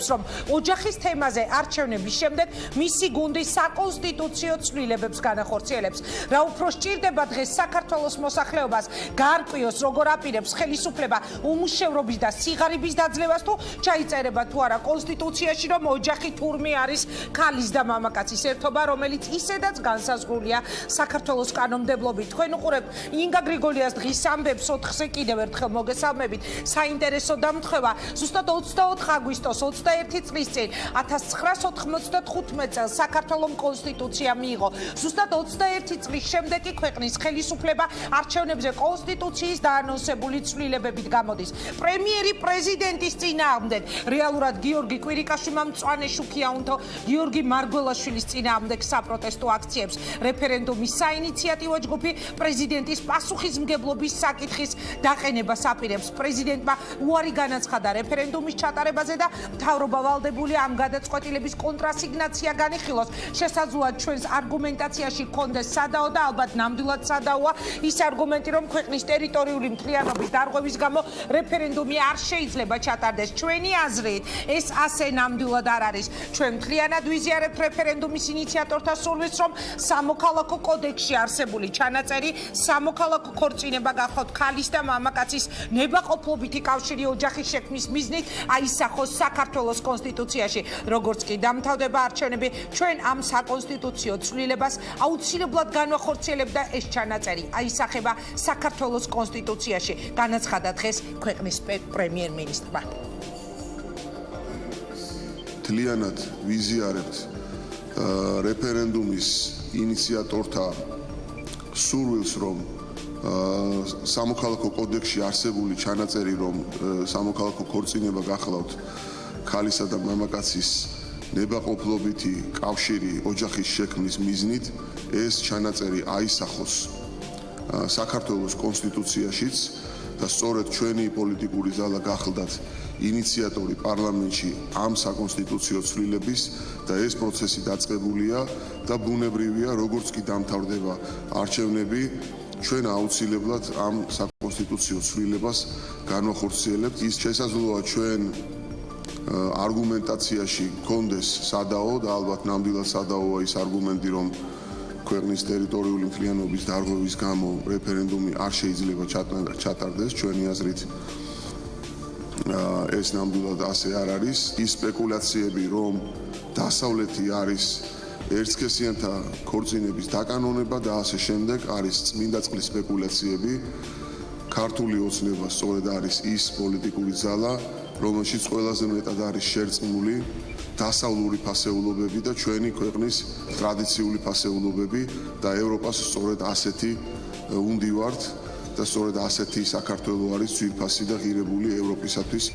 ამბობს, რომ ოჯახის თემაზე არჩევნების შემდეგ მისი გუნდი საკონსტიტუციო ცვლილებებს განახორციელებს. რა უფრო სჭირდება დღეს საქართველოს მოსახლეობას გაარკვიოს, როგორ აპირებს ხელისუფლება უმუშევრობის და სიღარიბის დაძლევას თუ ჩაიწერება თუ არა კონსტიტუციაში, რომ ოჯახი თურმე არის ქალის და მამაკაცის ერთობა, რომელიც ისედაც განსაზღვრულია საქართველოს კანონმდებლობით. თქვენ უყურებთ ინგა გრიგოლიას დღის ამბებს 4-ზე კიდევ ერთხელ მოგესალმებით. საინტერესო დამთხევა ზუსტად 24 აგვისტოს 21 წლის წინ 1995 წელს საქართველოს კონსტიტუცია მიიღო. ზუსტად 21 წლის შემდეგ კი ქვეყნის ხელისუფლება არჩევნებზე კონსტიტუციის დაანონსებული ცვლილებებით გამოდის. პრემიერი პრეზიდენტის წინააღმდეგ რეალურად გიორგი კვირიკაშვილმა მწვანე შუქი აუნთო გიორგი მარგველაშვილის წინააღმდეგ საპროტესტო აქციებს. რეფერენდუმის საინიციატივო ჯგუფი პრეზიდენტის პასუხისმგებლობის საკითხის დაყენებას აპირებს. პრეზიდენტმა უარი განაცხადა რეფერენდუმის ჩატარებაზე და მთავრობა ვალდებულია ამ გადაწყვეტილების კონტრასიგნაცია განიხილოს. შესაძლოა ჩვენს არგუმენტაციაში ჰქონდეს სადაო და ალბათ ნამდვილად სადაოა ის არგუმენტი, რომ ქვეყნის ტერიტორიული მთლიანობის დარღვევის გამო რეფერენდუმი არ შეიძლება ჩატარდეს. ჩვენი აზრით ეს ასე ნამდვილად არ არის. ჩვენ მთლიანად ვიზიარებთ რეფერენდუმის ინიციატორთა სურვილს, რომ სამოქალაქო კოდექსში არსებული ჩანაწერი სამოქალაქო ქორწინება გახოთ ქალის და მამაკაცის ნებაყოფლობითი კავშირი ოჯახის შექმნის მიზნით აისახოს საქართველოს კონსტიტუციაში. როგორც კი დამთავრდება არჩევნები, ჩვენ ამ საკონსტიტუციო ცვლილებას აუცილებლად განვახორციელებთ და ეს ჩანაწერი აისახება საქართველოს კონსტიტუციაში, განაცხადა დღეს ქვეყნის პრემიერ-მინისტრმა. მთლიანად ვიზიარებთ რეფერენდუმის ინიციატორთა სურვილს, რომ სამოქალაქო კოდექსში არსებული ჩანაწერი, რომ სამოქალაქო ქორწინება გახლავთ ქალისა და მამაკაცის ნებაყოფლობითი კავშირი ოჯახის შექმნის მიზნით, ეს ჩანაწერი აისახოს საქართველოს კონსტიტუციაშიც და სწორედ ჩვენი პოლიტიკური ძალა გახლდათ ინიციატორი პარლამენტში ამ საკონსტიტუციო ცვლილების და ეს პროცესი დაწყებულია და ბუნებრივია, როგორც კი დამთავრდება არჩევნები, ჩვენ აუცილებლად ამ საკონსტიტუციო ცვლილებას განვახორციელებთ. ის შესაძლოა ჩვენ არგუმენტაციაში გქონდეს სადაო და ალბათ ნამდვილად სადაოა ის არგუმენტი, რომ ქვეყნის ტერიტორიული მთლიანობის დარღვევის გამო რეფერენდუმი არ შეიძლება ჩატარდეს. ჩვენი აზრით ეს ნამდვილად ასე არ არის. ის სპეკულაციები, რომ დასავლეთი არის ერთსქესიანთა ქორწინების დაკანონება და ასე შემდეგ, არის წმინდა წყლის სპეკულაციები. ქართული ოცნება სწორედ არის ის პოლიტიკური ძალა, რომელშიც ყველაზე მეტად არის შერწყმული დასავლური ფასეულობები და ჩვენი ქვეყნის ტრადიციული ფასეულობები და ევროპას სწორედ ასეთი უნდივართ და სწორედ ასეთი საქართველო არის ძვირფასი და ღირებული ევროპისათვის.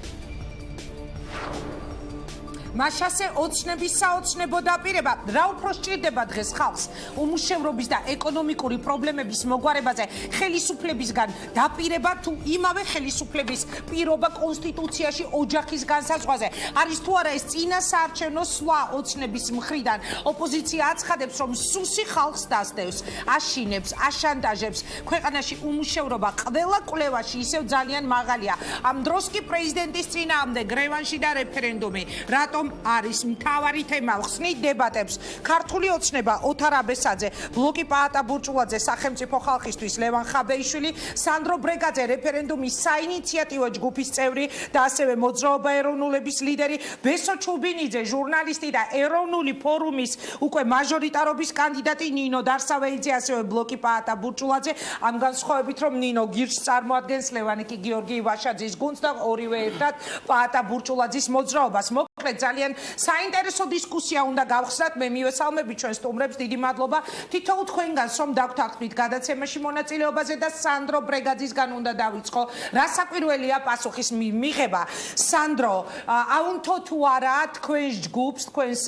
მაშასე ოცნების საოცნებო დაპირება რა უფრო სჭირდება დღეს ხალხს უმუშევრობის და ეკონომიკური პრობლემების მოგვარებაზე ხელისუფლებისგან დაპირება თუ იმავე ხელისუფლების პირობა კონსტიტუციაში ოჯახის განსაზღვრაზე არის თუ არა ეს წინასაარჩევნო სვლა ოცნების მხრიდან ოპოზიცია აცხადებს რომ სუსი ხალხს დასდევს აშინებს აშანტაჟებს ქვეყანაში უმუშევრობა ყველა კვლევაში ისევ ძალიან მაღალია ამ დროს კი პრეზიდენტის წინააღმდეგ რევანში და რეფერენდუმი რატომ არის მთავარი თემა ხსნით დებატებს ქართული ოცნება ოთარ აბესაძე ბლოკი პაატა ბურჭულაძე სახელმწიფო ხალხისთვის ლევან ხაბეიშვილი სანდრო ბრეგაძე რეფერენდუმის საინიციატივო ჯგუფის წევრი და ასევე მოძრაობა ეროვნულების ლიდერი ბესო ჩუბინიძე ჟურნალისტი და ეროვნული ფორუმის უკვე მაჟორიტარობის კანდიდატი ნინო დარსავეიძე ასევე ბლოკი პაატა ბურჭულაძე ამ განსხვავებით რომ ნინო გირჩს წარმოადგენს ლევანი კი გიორგი ივაშაძის გუნდს და ორივე ერთად პაატა ბურჭულაძის მოძრაობას მოკლედ ძალიან საინტერესო დისკუსია უნდა გავხსნათ მე მივესალმები ჩვენ სტუმრებს დიდი მადლობა თითოეულ თქვენგანს რომ დაგვთანხმდით გადაცემაში მონაწილეობაზე და სანდრო ბრეგაძისგან უნდა დავიწყო რა საკვირველია პასუხის მიღება სანდრო აუნთო თუ არა თქვენს ჯგუფს თქვენს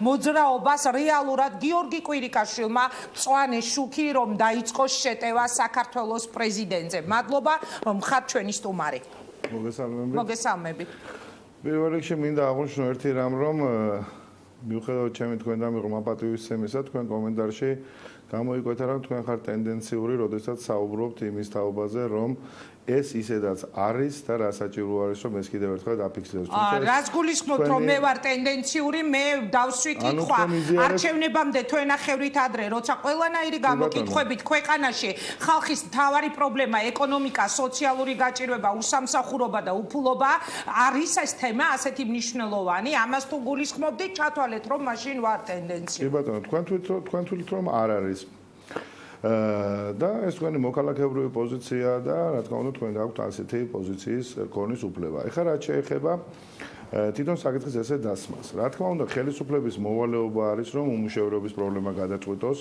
მოძრაობას რეალურად გიორგი კვირიკაშვილმა მწვანე შუქი რომ დაიწყოს შეტევა საქართველოს პრეზიდენტზე მადლობა რომ ხართ ჩვენი სტუმარი მოგესალმებით პირველ რიგში მინდა აღვნიშნო ერთი რამ, რომ მიუხედავად ჩემი თქვენ დამიღო მაპატივისცემისა, თქვენ კომენტარში გამოიკვეთა რომ თქვენ ხართ ტენდენციური, როდესაც საუბრობთ იმის თაობაზე, რომ ეს ისედაც არის და რა საჭირო არის რომ ეს კიდევ ერთხელ დაფიქსირდეს. რას გულისხმობთ რომ მე ვარ ტენდენციური, მე დავსვი კითხვა არჩევნებამდე თვენახევრით ადრე, როცა ყველანაირი გამოკითხვებით ქვეყანაში ხალხის მთავარი პრობლემა ეკონომიკა, სოციალური გაჭირვება, უსამსახურობა და უფულობა არის ეს თემა ასეთი მნიშვნელოვანი, ამას თუ გულისხმობდით, ჩათვალეთ რომ მაშინ ვარ ტენდენციური. კი ბატონო, თქვენ თვლით რომ არ არის. და ეს თქვენი მოქალაქეობრივი პოზიცია და რა თქმა უნდა თქვენ გაქვთ ასეთი პოზიციის ქონის უფლება. ეხლა რაც შეეხება თვითონ საკითხის ესე დასმას. რა თქმა უნდა ხელისუფლების მოვალეობა არის რომ უმუშევრობის პრობლემა გადაწყვიტოს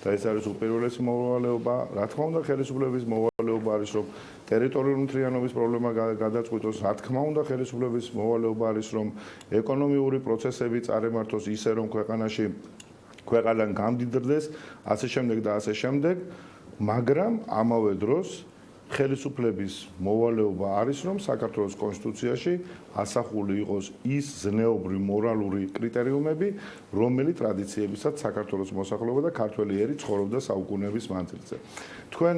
და ეს არის უპირველესი მოვალეობა. რა თქმა უნდა ხელისუფლების მოვალეობა არის რომ ტერიტორიული მთლიანობის პრობლემა გადაწყვიტოს. რა თქმა უნდა ხელისუფლების მოვალეობა არის რომ ეკონომიური პროცესები წარემართოს ისე რომ ქვეყანიდან გამდიდრდეს, ასე შემდეგ და ასე შემდეგ, მაგრამ ამავე დროს ხელისუფლების მოვალეობა არის, რომ საქართველოს კონსტიტუციაში ასახული იყოს ის ზნეობრივი მორალური კრიტერიუმები, რომელი ტრადიციებისაც საქართველოს მოსახლეობა და ქართველი ერი ცხოვრობდა საუკუნეების მანძილზე. თქვენ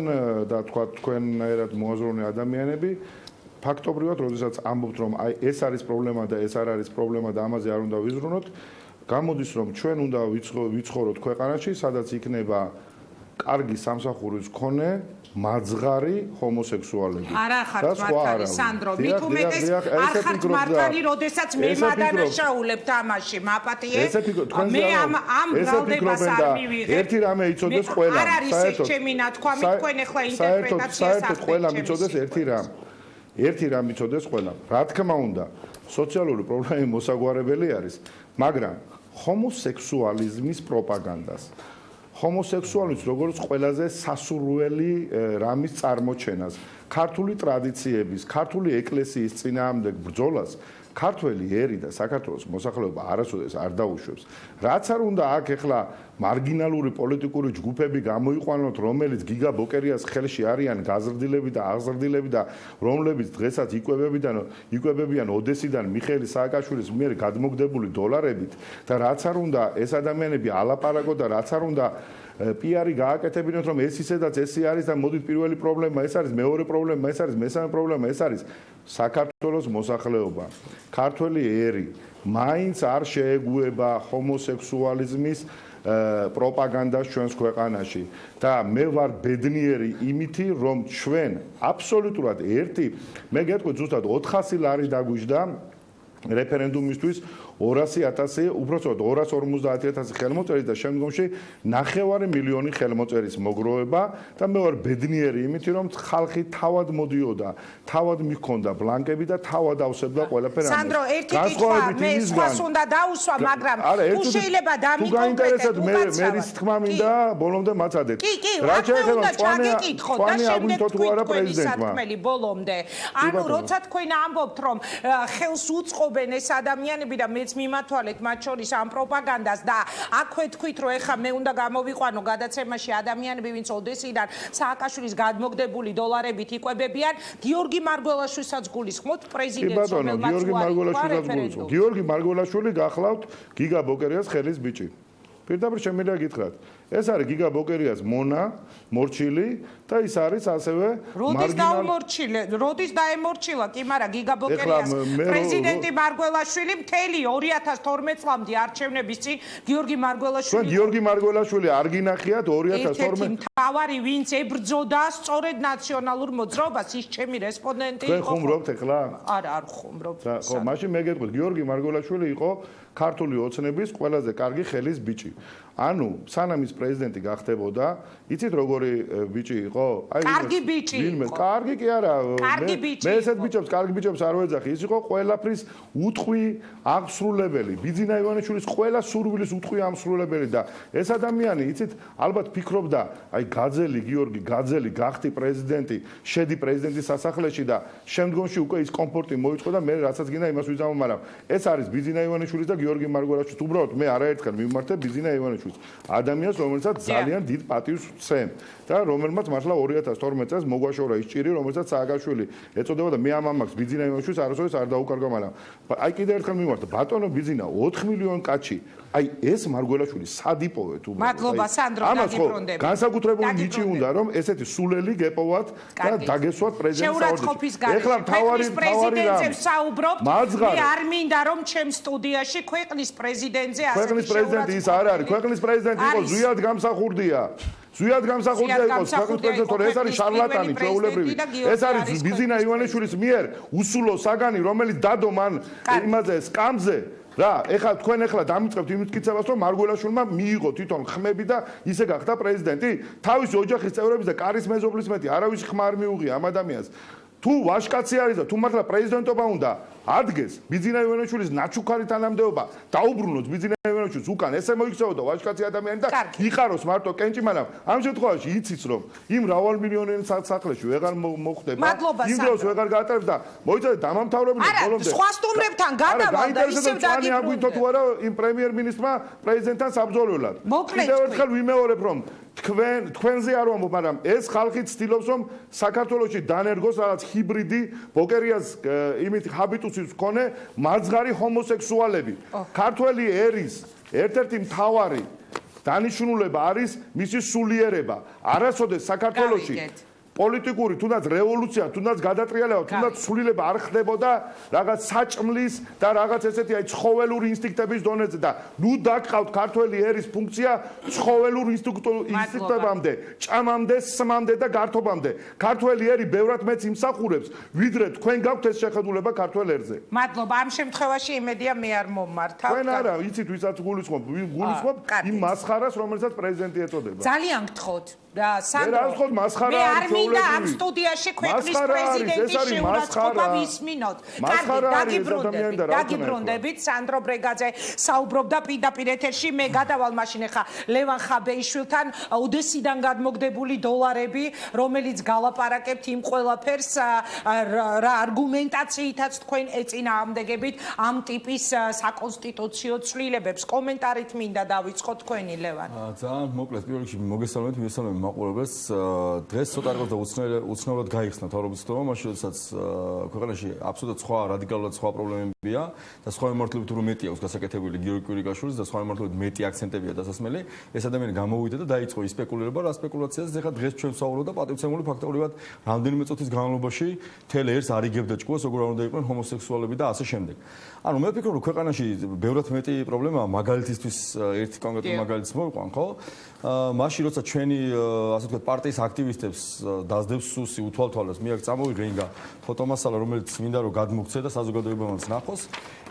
და თქვა თქვენერად მოაზროვნე ადამიანები ფაქტობრივად, როდესაც ამბობთ, რომ აი ეს არის პრობლემა და ეს არ არის პრობლემა და ამაზე არ უნდა ვიზრუნოთ, გამოდის რომ ჩვენ უნდა ვიცხოვროთ ქვეყანაში, სადაც იქნება კარგი სამსახურის მქონე მაძღარი ჰომოსექსუალები. არა ხართ მართალი, სანდრო, მით უმეტეს არ ხართ მართალი, როდესაც მე მადანაშაულებ თამაში, მაპატიე. მე ამ ბრალდებას არ მივიღებ. ერთი რამე იცოდეს ყველა. არ არის ეს ჩემი ნათქვამი, თქვენ ახლა ინტერპრეტაციას საერთოდ ყველა მიცოდეს ერთი რამ მიცოდეს ყველა. რა თქმა უნდა, სოციალური პრობლემები მოსაგვარებელი არის, მაგრამ ჰომოსექსუალიზმის პროპაგანდას ჰომოსექსუალიზმს როგორც ყველაზე სასურველი რამის წარმოჩენას, ქართული ტრადიციების, ქართული ეკლესიის წინააღმდეგ ბრძოლას ქართველი ერი და საქართველოს მოსახლეობა არასოდეს არ დაუშვებს. რაც არ უნდა აქ ახლა მარგინალური პოლიტიკური ჯგუფები გამოიყვანოთ, რომელიც გიგა ბოკერიას ხელში არიან გაზრდილები და აღზრდილები და რომლებიც დღესაც იკვებებიან ოდესიდან მიხეილ სააკაშვილის მიერ გადმოგდებული დოლარებით და რაც არ უნდა ეს ადამიანები ალაპარაკოთ და რაც არ უნდა პიარი გააკეთებინოთ, რომ ეს ისედაც ესე არის და მოდით პირველი პრობლემა ეს არის, მეორე პრობლემა ეს არის, მესამე პრობლემა ეს არის საქართველოს მოსახლეობა. ქართველი ერი მაინც არ შეეგუება ჰომოსექსუალიზმის პროპაგანდას ჩვენს ქვეყანაში და მე ვარ ბედნიერი იმითი, რომ ჩვენ აბსოლუტურად მე გეტყვით ზუსტად 400 ლარი დაგვიждდა რეფერენდუმისთვის 200.000, უпростоოდ 250.000 ხელმოწერის და შემდგომში 9 მილიონი ხელმოწერის მოგროვება და მე ვარ ბედნიერი იმით, რომ ხალხი თავად მოდიოდა, თავად მიქონდა ბლანკები და თავად ავსებდა ყველაფერი. სანდრო, ერთი კითხვა, მე სხვას უნდა დაუსვა, მაგრამ თუ შეიძლება დამიკონკრეტეთ მერის თქმა მინდა ბოლომდე მაცადეთ. რა შეიძლება ჩაგეკითხოთ და შემდეგ თქვენი სათქმელი ბოლომდე. ანუ როცა თქვენ ამბობთ, რომ ხელს უწყობენ ეს ადამიანები და მეც მიმათვალეთ მათ შორის ამ პროპაგანდას და აქვე თქვით, რომ ეხა მე უნდა გამოვიყვანო გადაცემაში ადამიანები, ვინც ოდესიდან სააკაშვილის გადმოგდებული დოლარებით იკვებებიან, გიორგი მარგველაშვილსაც გულისხმობთ პრეზიდენტს, რომელმაც უარი გიორგი მარგველაშვილი გახლავთ გიგა ბოკერიას ხელის ბიჭი. პირდაპირ შემიძლია გითხრათ. ეს არის გიგა ბოკერიას მონა, მორჩილი და ის არის ასევე როდის დაემორჩილა კი, მაგრამ გიგა ბოკერიას პრეზიდენტი მარგველაშვილი მთელი 2012 წლამდე არჩევნების წინ გიორგი მარგველაშვილი გიორგი მარგველაშვილი არ გინახიათ 2012 ერთ-ერთი მთავარი ვინც ებრძოდა სწორედ ნაციონალურ მოძრაობას, ის ჩემი რესპონდენტი იყო. თქვენ ხუმრობთ ახლა? არა, არ ხუმრობ. ხო, მაშინ მე გეტყვით, გიორგი მარგველაშვილი იყო ქართული ოცნების ყველაზე კარგი ხელის ბიჭი. ანუ სანამ ის პრეზიდენტი გახდებოდა, იცით როგორი ბიჭი იყო? კარგი ბიჭი. კარგი კი არა. მე ესეთ ბიჭებს, კარგი ბიჭებს არ ვეძახი. ის იყო ყველაფრის უთხვი აღსრულებელი. ბიძინა ივანიშვილის ყველა სურვილის უთხვი აღსრულებელი და ეს ადამიანი, იცით, ალბათ ფიქრობდა, აი გაძელი გიორგი, გაძელი გახდი პრეზიდენტი, შედი პრეზიდენტის სასახლეში და შემდგომში უკვე ის კომფორტი მოიწყო და მე რასაც გინდა იმას ვიზამო, მაგრამ ეს არის ბიძინა ივანიშვილის და გიორგი მარგველაშვილის. უბრალოდ მე არაერთხელ მიმართე ბიძინა ივანიშვილს. ევანოვილს, ადამიანს, რომელსაც ძალიან დიდ პატივს ვცემ და რომელმაც მართლა 2012 წელს მოგვაშორა ის ჭირი, რომელსაც სააკაშვილი ეწოდება და მე ამ ამას ბიძინა ევანოვილს არასოდეს არ დაუკარგა, მაგრამ აი კიდე ერთხელ მიმართა ბატონო ბიძინა 4 მილიონი კაცი აი ეს მარგველაშვილი სად იპოვეთ უბრალოდ მადლობა სანდრო დაგიბრუნდები განსაკუთრებული ნიჭი უნდა რომ ესეთი სულელი გეპოვათ და დაგესვათ პრეზიდენტის ეხლა მთავარი პრეზიდენტზე საუბრობთ მე არ მინდა რომ ჩემ სტუდიაში ქვეყნის პრეზიდენტზე ასე ქვეყნის პრეზიდენტი ის არ არის ქვეყნის პრეზიდენტი იყო ზვიად გამსახურდია ზვიად გამსახურდია იყო ქვეყნის პრეზიდენტი ეს არის შარლატანი ჩვეულებრივი ეს არის ბიძინა ივანიშვილის მიერ უსულო საგანი რომელიც დადო მან იმაზე სკამზე რა, ეხლა თქვენ ეხლა დამიწყებთ იმის კიცებას, რომ მარგველაშვილმა მიიღო თვითონ ხმები და ისე გახდა პრეზიდენტი. თავისი ოჯახის წევრების და კარის მეზობლის მეტი არავის ხმა არ მიუღია ამ ადამიანს. თუ ვაჟკაცი არის და თუ მართლა პრეზიდენტობა უნდა ადგეს ბიძინა ივანიშვილის ნაჩუქარი თანამდებობა დაუბრუნოს ბიძინა ივანიშვილს უკან ესე მოიქცეოდა ვაჟკაცი ადამიანი და იყაროს მარტო კენჭი, მაგრამ ამ შემთხვევაში იცის რომ იმ მრავალმილიონიან სახლებში ვეღარ მოხდება იმ დროს ვეღარ გაატარებს და მოიცადეთ დამამთავრებელი ბოლომდე სხვა სტუმრებთან გადავალ და ისევ დაგიბრუნდეთ თუ არა იმ პრემიერ-მინისტრმა პრეზიდენტთან საბრძოლველად კიდევ ერთხელ ვიმეორებ რომ თქვენზე არ ვამბობ, მაგრამ ეს ხალხი ცდილობს რომ საქართველოში დანერგოს რაღაც ჰიბრიდი ბოკერიას იმით ჰაბიტუსის მქონე მარცხარი ჰომოსექსუალები. ქართველი ერის ერთ-ერთი მთავარი დანიშნულება არის მისი სულიერება. არასოდეს საქართველოში პოლიტიკური თუნდაც რევოლუცია, თუნდაც გადატრიალება, თუნდაც სულიერება არ ხდებოდა რაღაც საჭმლის და რაღაც ესეთი აი ცხოველური ინსტინქტების დონეზე და ნუ დაგყავთ ქართველი ერის ფუნქცია ცხოველურ ინსტინქტებამდე, ჭამამდე, სმამდე და გართობამდე. ქართველი ერი ბევრად მეც იმსახურებს, ვიდრე თქვენ გაქვთ ეს შეხედულება ქართველ ერზე. მადლობა, ამ შემთხვევაში იმედია მე არ მომმართავ. თქვენ არა, იცით ვისაც გულისხმობ იმ მასხარას, რომელსაც პრეზიდენტი ეწოდება. ძალიან გთხოვთ. სანდრო, მე არ მინდა ამ სტუდიაში ქვეყნის პრეზიდენტის შეურაცხყოფა ვისმინოთ. კარგი, დაგიბრუნდებით. სანდრო ბრეგაძე საუბრობდა პირდაპირ ეთერში. მე გადავალ მაშინ ახლა ლევან ხაბეიშვილთან ოდესიდან გადმოგდებული დოლარები, რომელიც გალაპარაკებთ იმ ყველაფერს რა არგუმენტაციითაც თქვენ ეწინააღმდეგებით ამ ტიპის საკონსტიტუციო ცვლილებებს. კომენტარით მინდა დავიწყოთ თქვენი ლევან. ძალიან მოკლედ პირველ რიგში მოგესალმებით მაყურებელს დღეს ცოტა რაღაც და უცნაურად გაიხსნა თავრობის თემა მაშინ როდესაც ქვეყანაში აბსოლუტურად სხვა რადიკალურად სხვა პრობლემებია და სხვა მიმართულებით უფრო მეტი აქვს გასაკეთებული გიორგი კვირიკაშვილის და სხვა მიმართულებით მეტი აქცენტებია დასასმელი ეს ადამიანი გამოვიდა და დაიწყო ის სპეკულირება რა სპეკულაციას ეხლა დღეს ჩვენ ვსაუბრობთ და პატივცემული ფაქტობრივად რამდენიმე წუთის განმავლობაში თელ ერს არიგებდა ჭკუას როგორ უნდა იყვნენ ჰომოსექსუალები და ასე შემდეგ ანუ მე ვფიქრობ რომ ქვეყანაში ბევრად მეტი პრობლემაა მაგალითისთვის ერთი კონკრეტული მაგალითს მოვიყვან ხო მაშინ როცა ჩვენი ასე ვთქვათ პარტიის აქტივისტებს დაძდებს სუსი უთვალთვალებს მე აქ წამოვიღე ინგა ფოტომასალა რომელიც მინდა რომ გადმოგცე და საზოგადოებამაც ნახოს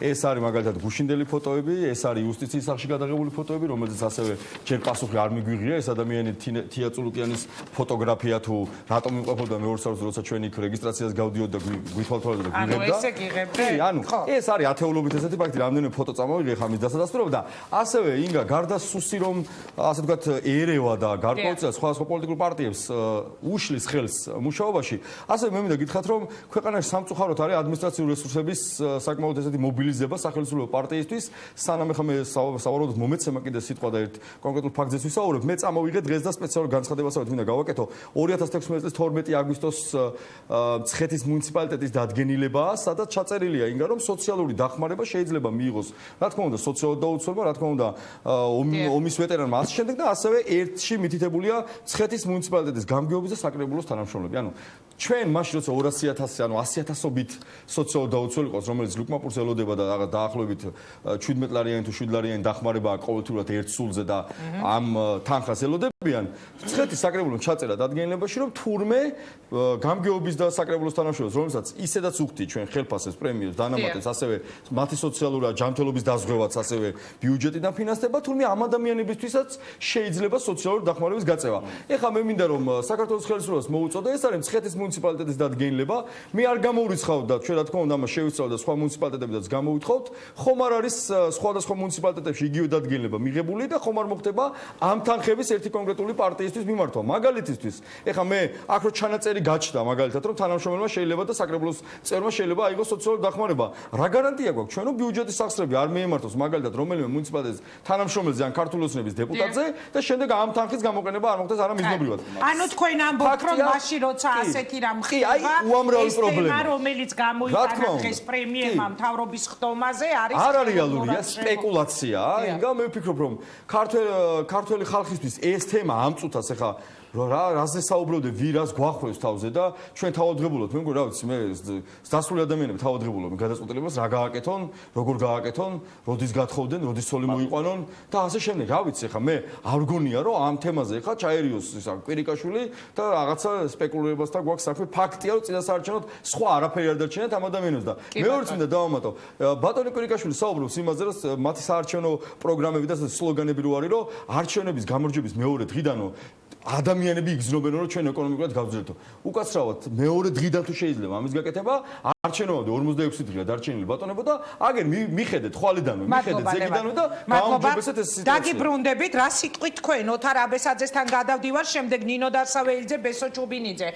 ეს არის მაგალითად გუშინდელი ფოტოები ეს არის იუსტიციის სახში გადაღებული ფოტოები რომელზეც ასევე ჯერ პასუხი არ მიგვიღია ეს ადამიანი თია წულუკიანის ფოტოგრაფია თუ რატომ იმყოფოდა მეორე სართულზე როცა ჩვენ იქ რეგისტრაციას გავდიოდა და გვითვალთვალებდა და გვიღებდა ანუ ესე გიღებდი ანუ ეს არის ათეულობით ესეთი ფაქტი რამდენიმე ფოტო წამოვიღე ხა მის დასადასტურებლად და ასევე ინგა გარდა სუსი რომ ასე ვთქვათ ერევა და გარკვეულწილად სხვა პოლიტიკურ პარტიებს უშლის ხელს მუშაობაში ასევე მე მინდა გითხრათ რომ ქვეყანაში სამწუხაროდ არის ადმინისტრაციული რესურსების საკმაოდ ესეთი მობილიზება სახელმწიფო პარტიისთვის სანამ ახლა მე სავარაუდოდ მომეცემა კიდე სიტყვა და ერთ კონკრეტულ ფაქტზეც ვისაუბრებ მე წამოვიღე დღეს და სპეციალურ განცხადებასაც მინდა გავაკეთო 2016 წლის 12 აგვისტოს მცხეთის მუნიციპალიტეტის დადგენილებაა სადაც ჩაწერილია ინგა რომ სოციალური დახმარება შეიძლება მიიღოს რა თქმა უნდა სოციალურ დაუცველმა რა თქმა უნდა ომის ვეტერანმა ასე შემდეგ და ასევე ერთში მითითებულია მცხეთის მუნიციპალიტეტის გამგეობის და საკრებულოს თანამშრომლები ანუ ჩვენ მაშინ როცა 200.000 ანუ 100.000-ობით სოციალურ დაუცველი ყავს რომელიც ლუკმაპურს ელოდება და რაღაც დაახლოებით 17 ლარიანი თუ 7 ლარიანი დახმარება ყოველთვიურად ერთ სულზე და ამ თანხას ელოდებიან მცხეთის საკრებულოს ჩაწერა დადგენილებაში რომ თურმე გამგეობის და საკრებულოს თანამშრომლებს რომელსაც ისედაც უხდი ჩვენ ხელფასებს პრემიებს დანამატებს ასევე მათი სოციალური ჯანმრთელობის დაზღვევაც ასევე ბიუჯეტიდან ფინანსდება თურმე ამ ადამიანებისთვისაც შეიძლება სოციალური დახმარების გაწევა ეხლა მე მინდა რომ საქართველოს ხელისუფლებას მოუწოდო ეს არის მცხეთის მუნიციპალიტეტის დადგენილება. მე არ გამოვრიცხავ და ჩვენ რა თქმა უნდა ამას შევისწავლ და სხვა მუნიციპალიტეტებიდანაც გამოვითხოვთ. ხომ არ არის სხვადასხვა მუნიციპალიტეტებში იგივე დადგენილება მიღებული და ხომ არ მოხდება ამ თანხების ერთი კონკრეტული პარტიისთვის მიმართვა. მაგალითისთვის, ეხლა მე აქ რო ჩანაწერი გაჩნდა მაგალითად რომ თანამშრომელმა შეიძლება და საკრებულოს წევრმა შეიძლება აიღოს სოციალური დახმარება. რა გარანტია გვაქვს ჩვენ რომ ბიუჯეტის სახსრები არ მიემართოს მაგალითად რომელიმე მუნიციპალიტეტის თანამშრომელზე ან ქართული ოცნების დეპუტატზე და შემდეგ ამ თანხის გამოყენება არ მოხდეს არამიზნობრივად. ანუ თქვენ ამბობთ რომ მაშინ როცა ასეთი რამ ხდება უამრავი პრობლემა რომელიც გამოიტანა დღეს პრემიერმა მთავრობის ხდომაზე არის არ რეალურია სპეკულაციაა. ინგა მე ვფიქრობ რომ ქართველი ხალხისთვის ეს თემა ამ წუთას ეხა რაზე საუბრობდე ვირას გვახვევს თავზე და ჩვენ თავადღებულოთ მე მგონი რა ვიცი მე დასული ადამიანები თავადღებულობენ გადაწყვეტილებას რა გააკეთონ როგორ გააკეთონ როდის გათხოვდნენ როდის ცოლი მოიყვანონ და ასე შემდეგ რა ვიცი ხა მე არ გონია რომ ამ თემაზე ხა ჩაერიოს ისა კვირიკაშვილი და რაღაცა სპეკულირებასთან გვაქვს საქმე ფაქტია რომ წინასაარჩევნოდ სხვა არაფერი არ დარჩენათ ამ ადამიანებს და მეორეც მინდა დავამატო ბატონი კვირიკაშვილი საუბრობს იმაზე რომ მათი საარჩევნო პროგრამები და სლოგანები რო არის რომ არჩევნების გამარჯვების მეორე დღიდანო ადამიანები იგრძნობენ რომ ჩვენ ეკონომიკურად გავძლებთ. უკაცრავად მეორე დღიდან თუ შეიძლება ამის გაკეთება არჩევნებამდე 46 დღეა დარჩენილი ბატონებო და აგერ მიხედეთ ხვალიდანვე მიხედეთ ზეგიდანვე და გაუმჯობესეთ ეს სიტუაცია. დაგიბრუნდებით რა სიტყვით თქვენ ოთარ აბესაძესთან გადავდივარ შემდეგ ნინო დასაველიძე ბესო ჩუბინიძე.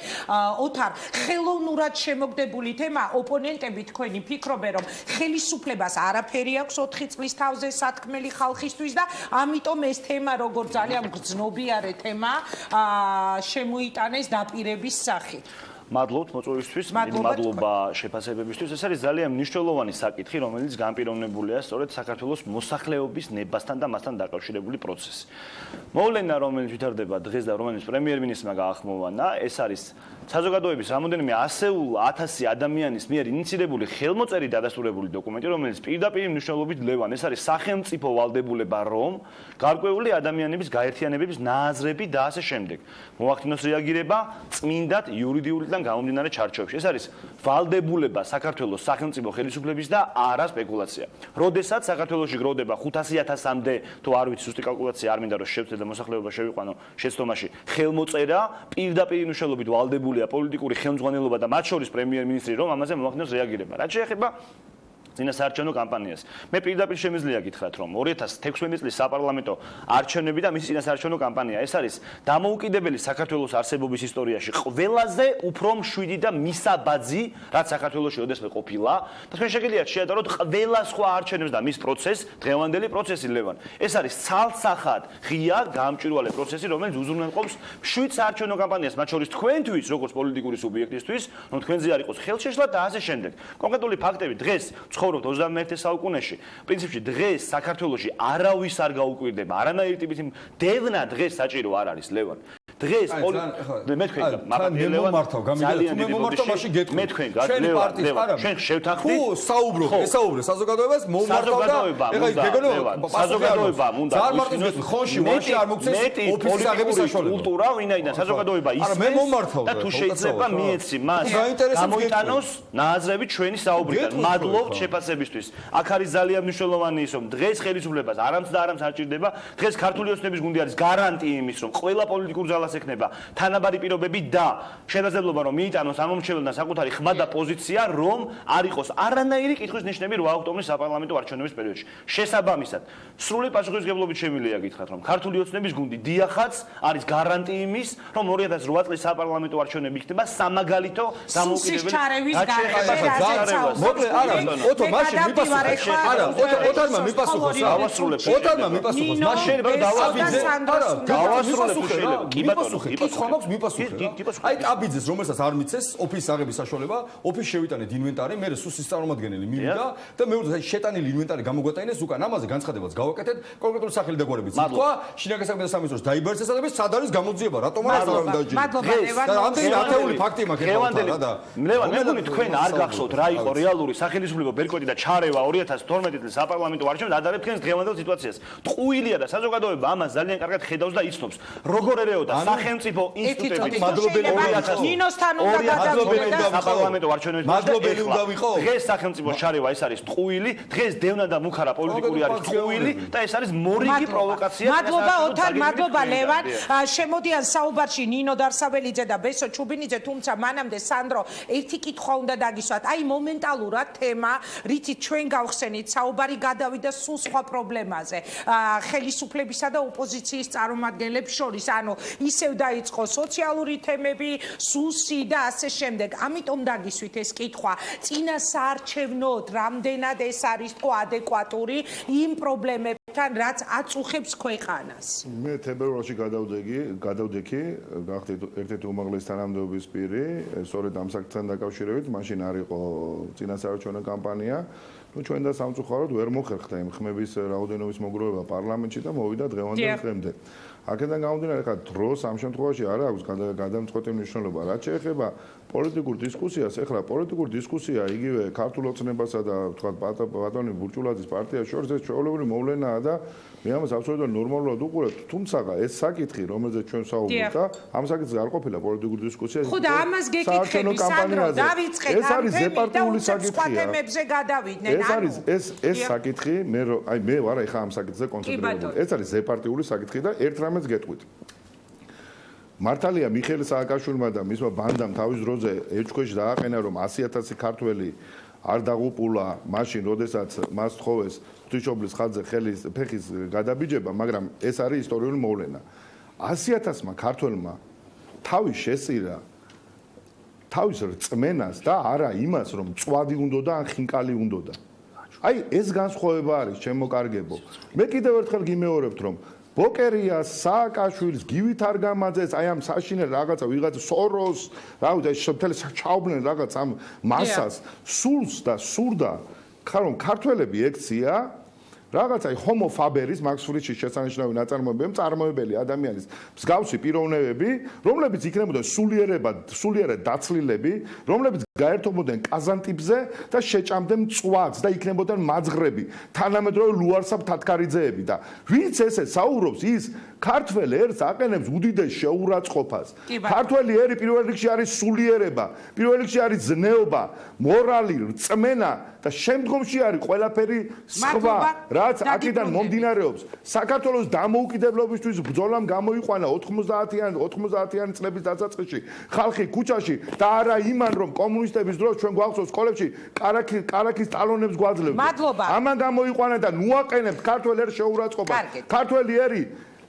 ოთარ ხელოვნურად შემოგდებული თემა ოპონენტები თქვენი ფიქრობენ რომ ხელისუფლებას არაფერი აქვს 4 წლის თავზე სათქმელი ხალხისთვის და ამიტომ ეს თემა როგორ ძალიან გრძნობიარე თემა შემოიტანეს დაპირების სახით. მადლობთ მოწვევისთვის, მადლობა შეფასებებისთვის. ეს არის ძალიან მნიშვნელოვანი საკითხი, რომელიც განპირობებულია სწორედ საქართველოს მოსახლეობის ნებასთან და მასთან დაკავშირებული პროცესი. მოვლენა, რომელიც ვითარდება დღეს და რომელიც პრემიერ-მინისტრმა გაახმოვანა, ეს არის საზოგადოების რამოდენიმე ასეულ 1000 ადამიანის მიერ ინიცირებული ხელმოწერით დადასტურებული დოკუმენტი, რომელიც პირდაპირ მნიშვნელობით ლევან, ეს არის სახელმწიფო ვალდებულება, რომ გარკვეული ადამიანების გაერთიანებების ნააზრები და ასე შემდეგ. მოახდინოს რეაგირება წმინდად იურიდიულიდან გამომდინარე ჩარჩოებში. ეს არის ვალდებულება საქართველოს სახელმწიფო ხელისუფლების და არა სპეკულაცია. როდესაც საქართველოში გროვდება 500.000-მდე, თუ არ ვიცი ზუსტი კალკულაცია არ მინდა რომ შევწე და მოსახლეობა შევიყვანო შეცდომაში, ხელმოწერა პირდაპირ მნიშვნელობით ვალდებულია პოლიტიკური ხელმძღვანელობა და მათ შორის პრემიერ-მინისტრი რომ ამაზე მოახდინოს რეაგირება. რაც შეეხება წინასაარჩევნო კამპანიას. მე პირდაპირ შემიძლია გითხრათ, რომ 2016 წლის საპარლამენტო არჩევნები და მისი წინასაარჩევნო კამპანია ეს არის დამოუკიდებელი საქართველოს არსებობის ისტორიაში ყველაზე უფრო მშვიდი და მისაბაძი, რაც საქართველოში ოდესმე ყოფილა და თქვენ შეგიძლიათ შეადაროთ ყველა სხვა არჩევნებს და მის პროცესს, დღევანდელი პროცესი ლევან. ეს არის ცალსახად ღია გამჭვირვალე პროცესი, რომელიც უზრუნველყოფს მშვიდ საარჩევნო კამპანიას, მათ შორის თქვენთვის, როგორც პოლიტიკური სუბიექტისთვის, რომ თქვენზე არ იყოს ხელშეშლა და ასე შემდეგ. კონკრეტული ფაქტები დღეს ცხოვრობთ 21 საუკუნეში. პრინციპში დღეს საქართველოში არავის არ გაუკვირდება, არანაირი ტიპის დევნა დღეს საჭირო არ არის ლევან. დღეს მე თქვენ მომართავ გამიგეთ მე მომართავ მაშინ გეტყვი მე თქვენ ჩვენ შევთანხმდით თუ საუბრობ ესაუბრე საზოგადოებას მომართავ და ეხლა გეგონო საზოგადოება უნდა წარმართოს ხონში ვაში არ მოგცეს ოფისის აღების საშუალება კულტურა ვინაიდან საზოგადოება ისმის მე მომართავ და თუ შეიძლება მიეცი მას გამოიტანოს ნააზრები ჩვენი საუბრიდან მადლობთ შეფასებისთვის აქ არის ძალიან მნიშვნელოვანი ის რომ დღეს ხელისუფლებას არამც და არამც არ ჭირდება დღეს ქართული ოცნების გუნდი არის გარანტია იმის რომ ყველა პოლიტიკურ ძალას ექნება თანაბარი პირობები და შესაძლებლობა რომ მიიტანოს ამომრჩეველთან საკუთარი ხმა და პოზიცია რომ არ იყოს არანაირი კითხვის ნიშნები 8 ოქტომბრის საპარლამენტო არჩევნების პერიოდში. შესაბამისად, სრული პასუხისმგებლობით შემიძლია გითხრათ რომ ქართული ოცნების გუნდი დიახაც არის გარანტია იმის რომ 2008 წლის საპარლამენტო არჩევნები იქნება სამაგალითო დამოუკიდებელი მოკლედ არა ოტო მაშინ მიპასუხო არა ოტარმა მიპასუხო ოტარმა მიპასუხო მაშინ რომ დავაბიძე არა დავასრულებ შეიძლება კი ბატონო აი აბიძეს რომელსაც არ მიცეს ოფისის აღების საშუალება ოფისში შევიტანეთ ინვენტარი მე სუსის წარმომადგენელი მივიდა და მე შეტანილი ინვენტარი გამოგვატაინეს უკან ამაზე განცხადებაც გავაკეთეთ კონკრეტული სახელი და გვარებით თქვა შინაგან საქმეთა სამინისტროს დაიბერეს ეს ადამიანი სად არის გამოძიება რატომ არ აღარ დაიჯერა ამდენი ათეული ფაქტი მაქვს ეხლა და ლევან მე მგონი თქვენ არ გახსოვთ რა იყო რეალური სახელმწიფო ბერკოტი და ჩარევა 2012 წლის საპარლამენტო არჩევნებში ადარებ თქვენს დღევანდელ სიტუაციას ტყუილია და საზოგადოება ამას ძალიან კარგად ხედავს და იცნობს როგორ ერეოდა სახელმწიფო ინსტიტუტები ნინოსთან უნდა გადავიდეთ საპარლამენტო არჩევნებში. მადლობელი უნდა ვიყო. დღეს სახელმწიფო შარევა ეს არის ტყუილი, დღეს დევნა და მუხარა პოლიტიკური არის ტყუილი და ეს არის მორიგი პროვოკაცია. მადლობა ოთარ, მადლობა ლევან. შემოდიან საუბარში ნინო დარსაბელიძე და ბესო ჩუბინიძე, თუმცა მანამდე სანდრო ერთი კითხვა უნდა დაგისვათ. აი მომენტალურად თემა, რითიც ჩვენ გავხსენით, საუბარი გადავიდა სულ სხვა პრობლემაზე. ხელისუფლებისა და ოპოზიციის წარმომადგენლებს შორის, ანუ ისევ დაიწყო სოციალური თემები, სუსი და ასე შემდეგ. ამიტომ დაგისვით ეს კითხვა. წინა საარჩევნოდ რამდენად ეს არის თქო ადეკვატური იმ პრობლემებთან, რაც აწუხებს ქვეყანას. მე თებერვალში გადავდექი, გახდით ერთ-ერთი უმაღლესი თანამდებობის პირი, სწორედ ამ საკითხთან დაკავშირებით, მაშინ არ იყო წინა საარჩევნო კამპანია. ჩვენ და სამწუხაროდ ვერ მოხერხდა იმ ხმების რაოდენობის მოგროვება პარლამენტში და მოვიდა დღევანდელ დღემდე. აქედან გამომდინარე, ხა დროს ამ შემთხვევაში არ აქვს გადამწყვეტი მნიშვნელობა. რაც შეეხება პოლიტიკურ დისკუსიას, ეხლა პოლიტიკურ დისკუსია იგივე ქართულ ოცნებასა და თქვა ბატონი ბურჭულაძის პარტიას შორის ეს ჩვეულებრივი მოვლენაა და მე ამას აბსოლუტურად ნორმალურად უყურებ. თუმცა ეს საკითხი, რომელზეც ჩვენ ვსაუბრობთ და ამ საკითხზე არ ყოფილა პოლიტიკური დისკუსია. ხო და ამას გეკითხები, სანდრო, დავიწყეთ ეს არის ზეპარტიული საკითხია. ეს საკითხი, მე ვარ ეხა ამ საკითხზე კონცენტრირებული. ეს არის ზეპარტიული საკითხი და ერთ რამეს გეტყვით. მართალია მიხეილ სააკაშვილმა და მისმა ბანდამ თავის დროზე ეჭქვეშ დააყენა რომ 100,000 ქართველი არ დაღუპულა მაშინ, როდესაც მას თხოვეს ღვთისმშობლის ხატზე ფეხის გადაბიჯება, მაგრამ ეს არის ისტორიული მოვლენა. 100,000-მა ქართველმა თავის შესწირა თავის რწმენას და არა იმას, რომ წვადი უნდოდა ან ხინკალი უნდოდა. აი ეს განსხვავება არის, ჩემო კარგებო. მე კიდევ ერთხელ გიმეორებთ, რომ ბოკერიას, სააკაშვილის, გივით არგამაძეს, აი ამ საშინელ რაღაცა ვიღაცა სოროს, რა ვიცი, შემთელი ჩაობდნენ რაღაც ამ მასას, სულს და სურდა, რომ ქართველები ექცია რაღაცა ჰომო ფაბერის მაქს ფრიჩის შესანიშნავი ნაწარმოებები, მწარმოებელი ადამიანის მსგავსი პიროვნებები, რომლებიც იქნებოდნენ სულიერად დაცლილები, რომლებიც გაერთობოდნენ კაზანტიპზე და შეჭამდნენ მწვადს და იქნებოდნენ მაძღრები, თანამედროვე ლუარსაბ თათქარიძეები და ვინც ესე საუბრობს, ის ქართველ ერს აყენებს უდიდეს შეურაცხყოფას. ქართველი ერი პირველ რიგში არის სულიერება, პირველ რიგში არის ზნეობა, მორალი, რწმენა და შემდგომში არის ყველაფერი სხვა, რაც აქედან მომდინარეობს. საქართველოს დამოუკიდებლობისთვის ბრძოლამ გამოიყვანა 90-იანი წლების დასაწყისში ხალხი ქუჩაში და არა იმან, რომ კომუნისტების დროს ჩვენ გვახსოვს სკოლებში კარაქის ტალონებს გვაძლევდნენ. ამან გამოიყვანა და ნუაყენებთ ქართველ ერს შეურაცხყოფას. ქართველი ერი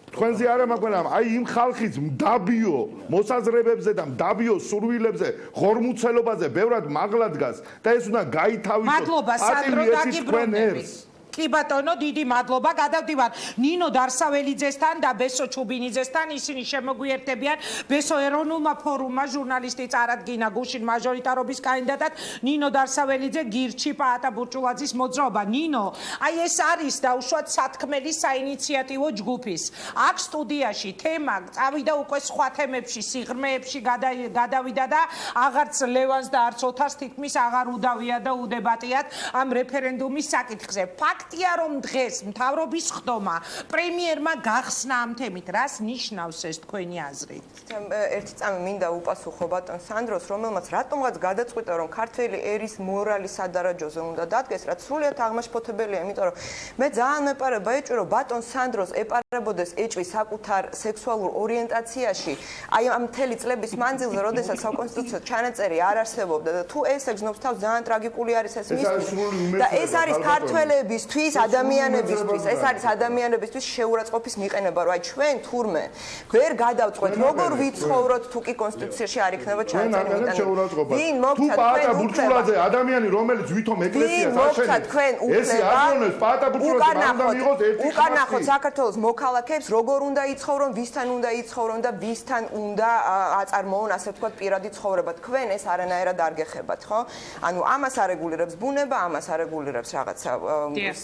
თქვენზე არა მაგვენა, აი იმ ხალხის მდაბიო მოსაზრებებზე და მდაბიო სურვილებზე, ღორმუცელობაზე ბევრად მაღლა დგას და ეს უნდა გაითავისოს. მადლობა სანდრო, დაგიბრუნდებით. კი ბატონო, დიდი მადლობა. გადავდივარ ნინო დარსაველიძესთან და ბესო ჩუბინიძესთან. ისინი შემოგვიერთებიან ბესო ეროვნულმა ფორუმმა ჟურნალისტი წარადგინა გუშინ მაჟორიტარობის კანდიდატად ნინო დარსაველიძე გირჩი პაატა ბურჭულაძის მოძრაობა. ნინო, აი ეს არის დაუშვათ სათქმელი საინიციატივო ჯგუფის. აქ სტუდიაში თემა წავიდა უკვე სხვა თემებში, სიღრმეებში გადავიდა და აღარც ლევანს და არც ოთარს თითქმის აღარ უდავია და უდებატიათ ამ რეფერენდუმის საკითხზე. ფაქტია, რომ დღეს მთავრობის ხდომა პრემიერმა გახსნა ამ თემით, რას ნიშნავს ეს თქვენი აზრით? ერთი წამი მინდა უპასუხო ბატონ სანდროს, რომელმაც რატომღაც გადაწყვიტა, რომ ქართველი ერის მორალი სადარაჯოზე უნდა დადგეს, რაც სრულიად აღმაშფოთებელია, იმიტომ რომ მე ძალიან მეპარება ეჭვი, რომ ბატონ სანდროს ეპარებოდეს ეჭვი საკუთარ სექსუალურ ორიენტაციაში, აი ამ მთელი წლების მანძილზე, როდესაც საკონსტიტუციო ჩანაწერი არ არსებობდა და თუ ეს ეგზნობს თავს, ძალიან ტრაგიკული არის ეს მისთვის და ეს არის ქართველებისთვის, ადამიანებისთვის, ეს არის ადამიანებისთვის შეურაცხყოფის მიყენება, რომ აი ჩვენ თურმე ვერ გადავწყვეტ, როგორ ვიცხოვროთ, თუ კი კონსტიტუციაში არ იქნება ჩანაწერი მიტანა. ვინ მოგცა პაატა ბურჭულაძე, ადამიანი, რომელიც ვითომ ეკლესიას აშენებს, ეს არონებს პაატა ბურჭულაძე უნდა მიიღოს ერთი ხმასი. უკანახოთ საქართველოს მოქალაქეებს, როგორ უნდა იცხოვრონ, ვისთან უნდა იცხოვრონ და ვისთან უნდა აწარმოონ, ასე ვთქვათ, პირადი ცხოვრება. თქვენ ეს არანაირად არ გეხებათ, ხო? ანუ ამას არეგულირებს ბუნება, ამას არეგულირებს რაღაცა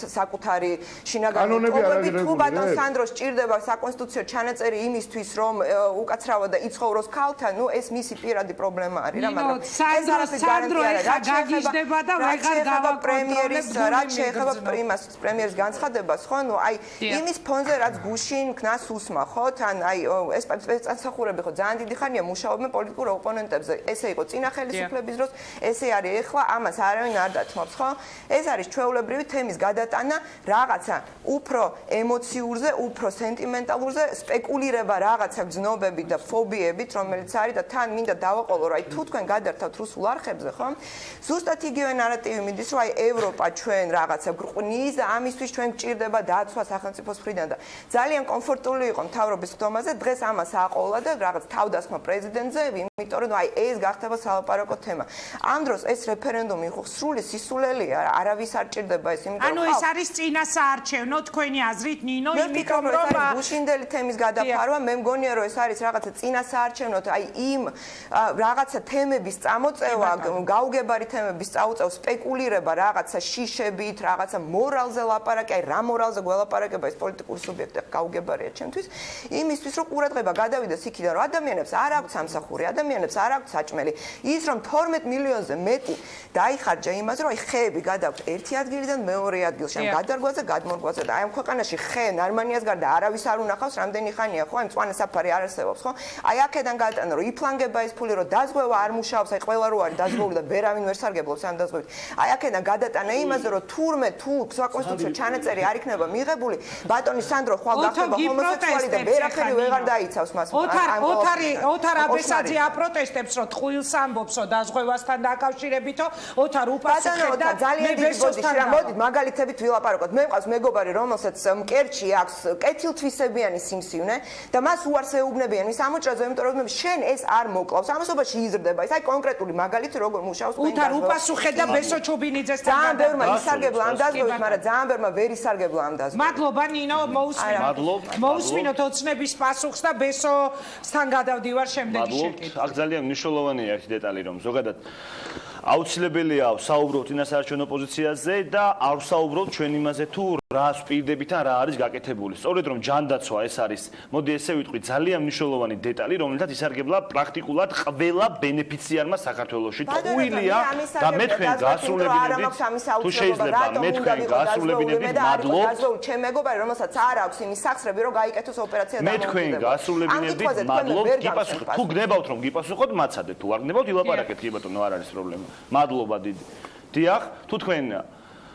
საკუთარი შინაგანი პრობლემები თუ ბატონ სანდროს ჭირდება საკონსტიტუციო ჩანაწერი იმისთვის რომ უკაცრავად და იცხოვროს ქალთან, ნუ ეს მისი პირადი პრობლემა არის რა, მაგრამ სანდრო ეხა გაგიჟდება და ვეღარ გავაკონტროლებ რაც შეეხება პრემიერის განცხადებას, ხო? ნუ აი იმის ფონზე რაც გუშინ ქნას უსმა, ხო? თან აი ეს სპეცსახურები ხო ძალიან დიდი ხანია მუშაობენ პოლიტიკურ ოპონენტებზე. ესე იყო წინა ხელისუფლების დროს, ესე არის ეხლა, ამას არავინ არ დათმობს, ხო? ეს არის ჩვეულებრივი თემის გადატანა რაღაცა უფრო ემოციურზე, უფრო სენტიმენტალურზე, სპეკულირება რაღაცა გზნობებით და ფობიებით, რომელიც არის და თან მინდა დავაყოლო, რომ აი თუ თქვენ გადართავთ რუსულ არხებზე, ხო? ზუსტად იგივე ნარატივი მიდის, რომ აი ევროპა ჩვენ რაღაცა გვყნის და ამისთვის ჩვენ გჭირდება დაცვა სახელმწიფოს მხრიდან და ძალიან კომფორტული იყო მთავრობის ხდომაზე, დღეს ამას აყოლა და რაღაც თავდასხმა პრეზიდენტზე, იმიტომ რომ აი ეს გახდება სალაპარაკო თემა. ამ დროს ეს რეფერენდუმი იყო სრული სისულელია, არავის არ ჭირდება ეს, იმიტომ ანუ ეს არის წინა საარჩევნო თქვენი აზრით ნინო, იმიტომ რომ ეს გუშინდელი თემის გადაფარვა, მე მგონია რომ ეს არის რაღაცა წინა საარჩევნო, აი იმ რაღაცა თემების წამოწევა, გაუგებარი თემების წაუწევა, სპეკულირება რაღაცა შიშებით, რაღაცა მორალზე ლაპარაკი, აი რა მორალზე გველაპარაკება ეს პოლიტიკური სუბიექტი გაუგებარია ჩემთვის, იმისთვის რომ ყურადღება გადავიდეს იქიდან, რომ ადამიანებს არ აქვს სამსახური, ადამიანებს არ აქვს საჭმელი, ის რომ 12 მილიონზე მეტი დაიხარჯა იმაზე, რომ აი ხეები გადააქვს ერთი ადგილიდან მეორე ადგილში, ამ გადარგვაზე, გადმორგვაზე და აი ამ ქვეყანაში ხე ნარმანიას გარდა არავის არ უნახავს, რამდენი ხანია, ხო, აი მწვანე საფარი არ არსებობს, ხო? აი აქედან გადატანა, რომ იფლანგება ეს ფული, რომ დაზღვევა არ მუშაობს, აი ყველა რო არის დაზღვეული და ვერავინ ვერ სარგებლობს ამ დაზღვევით. აი აქედან გადატანა იმაზე, რომ თურმე თუ საკონსტიტუციო ჩანაწერი არ იქნება მიღებული, ბატონი სანდრო ხვალ გახდება ჰომოსექსუალი და ვერაფერი ვეღარ დაიცავს მას. ოთარ აბესაძე აპროტესტებს, რომ ტყუილს ამბობს, რომ დაზღვევასთან დაკავშირებითო, ოთარ უპასუხებდა ძალიან დიდი ბოდიში რა, მოდით მაგალითებით ვილაპარაკოთ. მე მყავს მეგობარი, რომელსაც მკერჩი აქვს კეთილთვისებიანი სიმსივნე და მას უარს ეუბნებიან მის ამოჭრაზე, იმიტომ რომ შენ ეს არ მოკლავს, ამასობაში იზრდება. ეს აი კონკრეტული მაგალითი როგორ მუშაობს ოთარ უპასუხებდა ბესო ჩუბინიძესთან. ძალიან ბევრმა ისარგებლა ამ დაზღვევით, მაგრამ ძალიან ბევრმა ვერ ისარგებლა ამ დაზღვევით. მადლობა ნინო, მოусმინოთ ოცნების პასუხს და ბესოსთან გადავდივარ შემდეგი შეკითხვით. აქ ძალიან მნიშვნელოვანია ერთი დეტალი, რომ ზოგადად აუცილებელია საუბრობთ ინასაარჩევნო პოზიციაზე და არ საუბრობთ ჩვენ იმაზე თუ რა სპირდებით ან რა არის გაკეთებული. სწორედ რომ ჯანდაცვა ეს არის, მოდი ესე ვიტყვი, ძალიან მნიშვნელოვანი დეტალი, რომელთაც ისარგებლა პრაქტიკულად ყველა ბენეფიციარმა საქართველოში. ტყუილია და მე თქვენ გასრულებინებით თუ შეიძლება მე თქვენ გასრულებინებით მადლობთ. ჩემ მეგობარი, რომელსაც არ აქვს იმის სახსრები, რომ გაიკეთოს ოპერაცია და მე თქვენ გასრულებინებით მადლობთ. გიპასუხოთ, თუ გნებავთ რომ გიპასუხოთ, მაცადეთ, თუ არ გნებავთ, ილაპარაკეთ, კი ბატონო, არ არის პრობლემა. მადლობა დიდი. დიახ, თუ თქვენ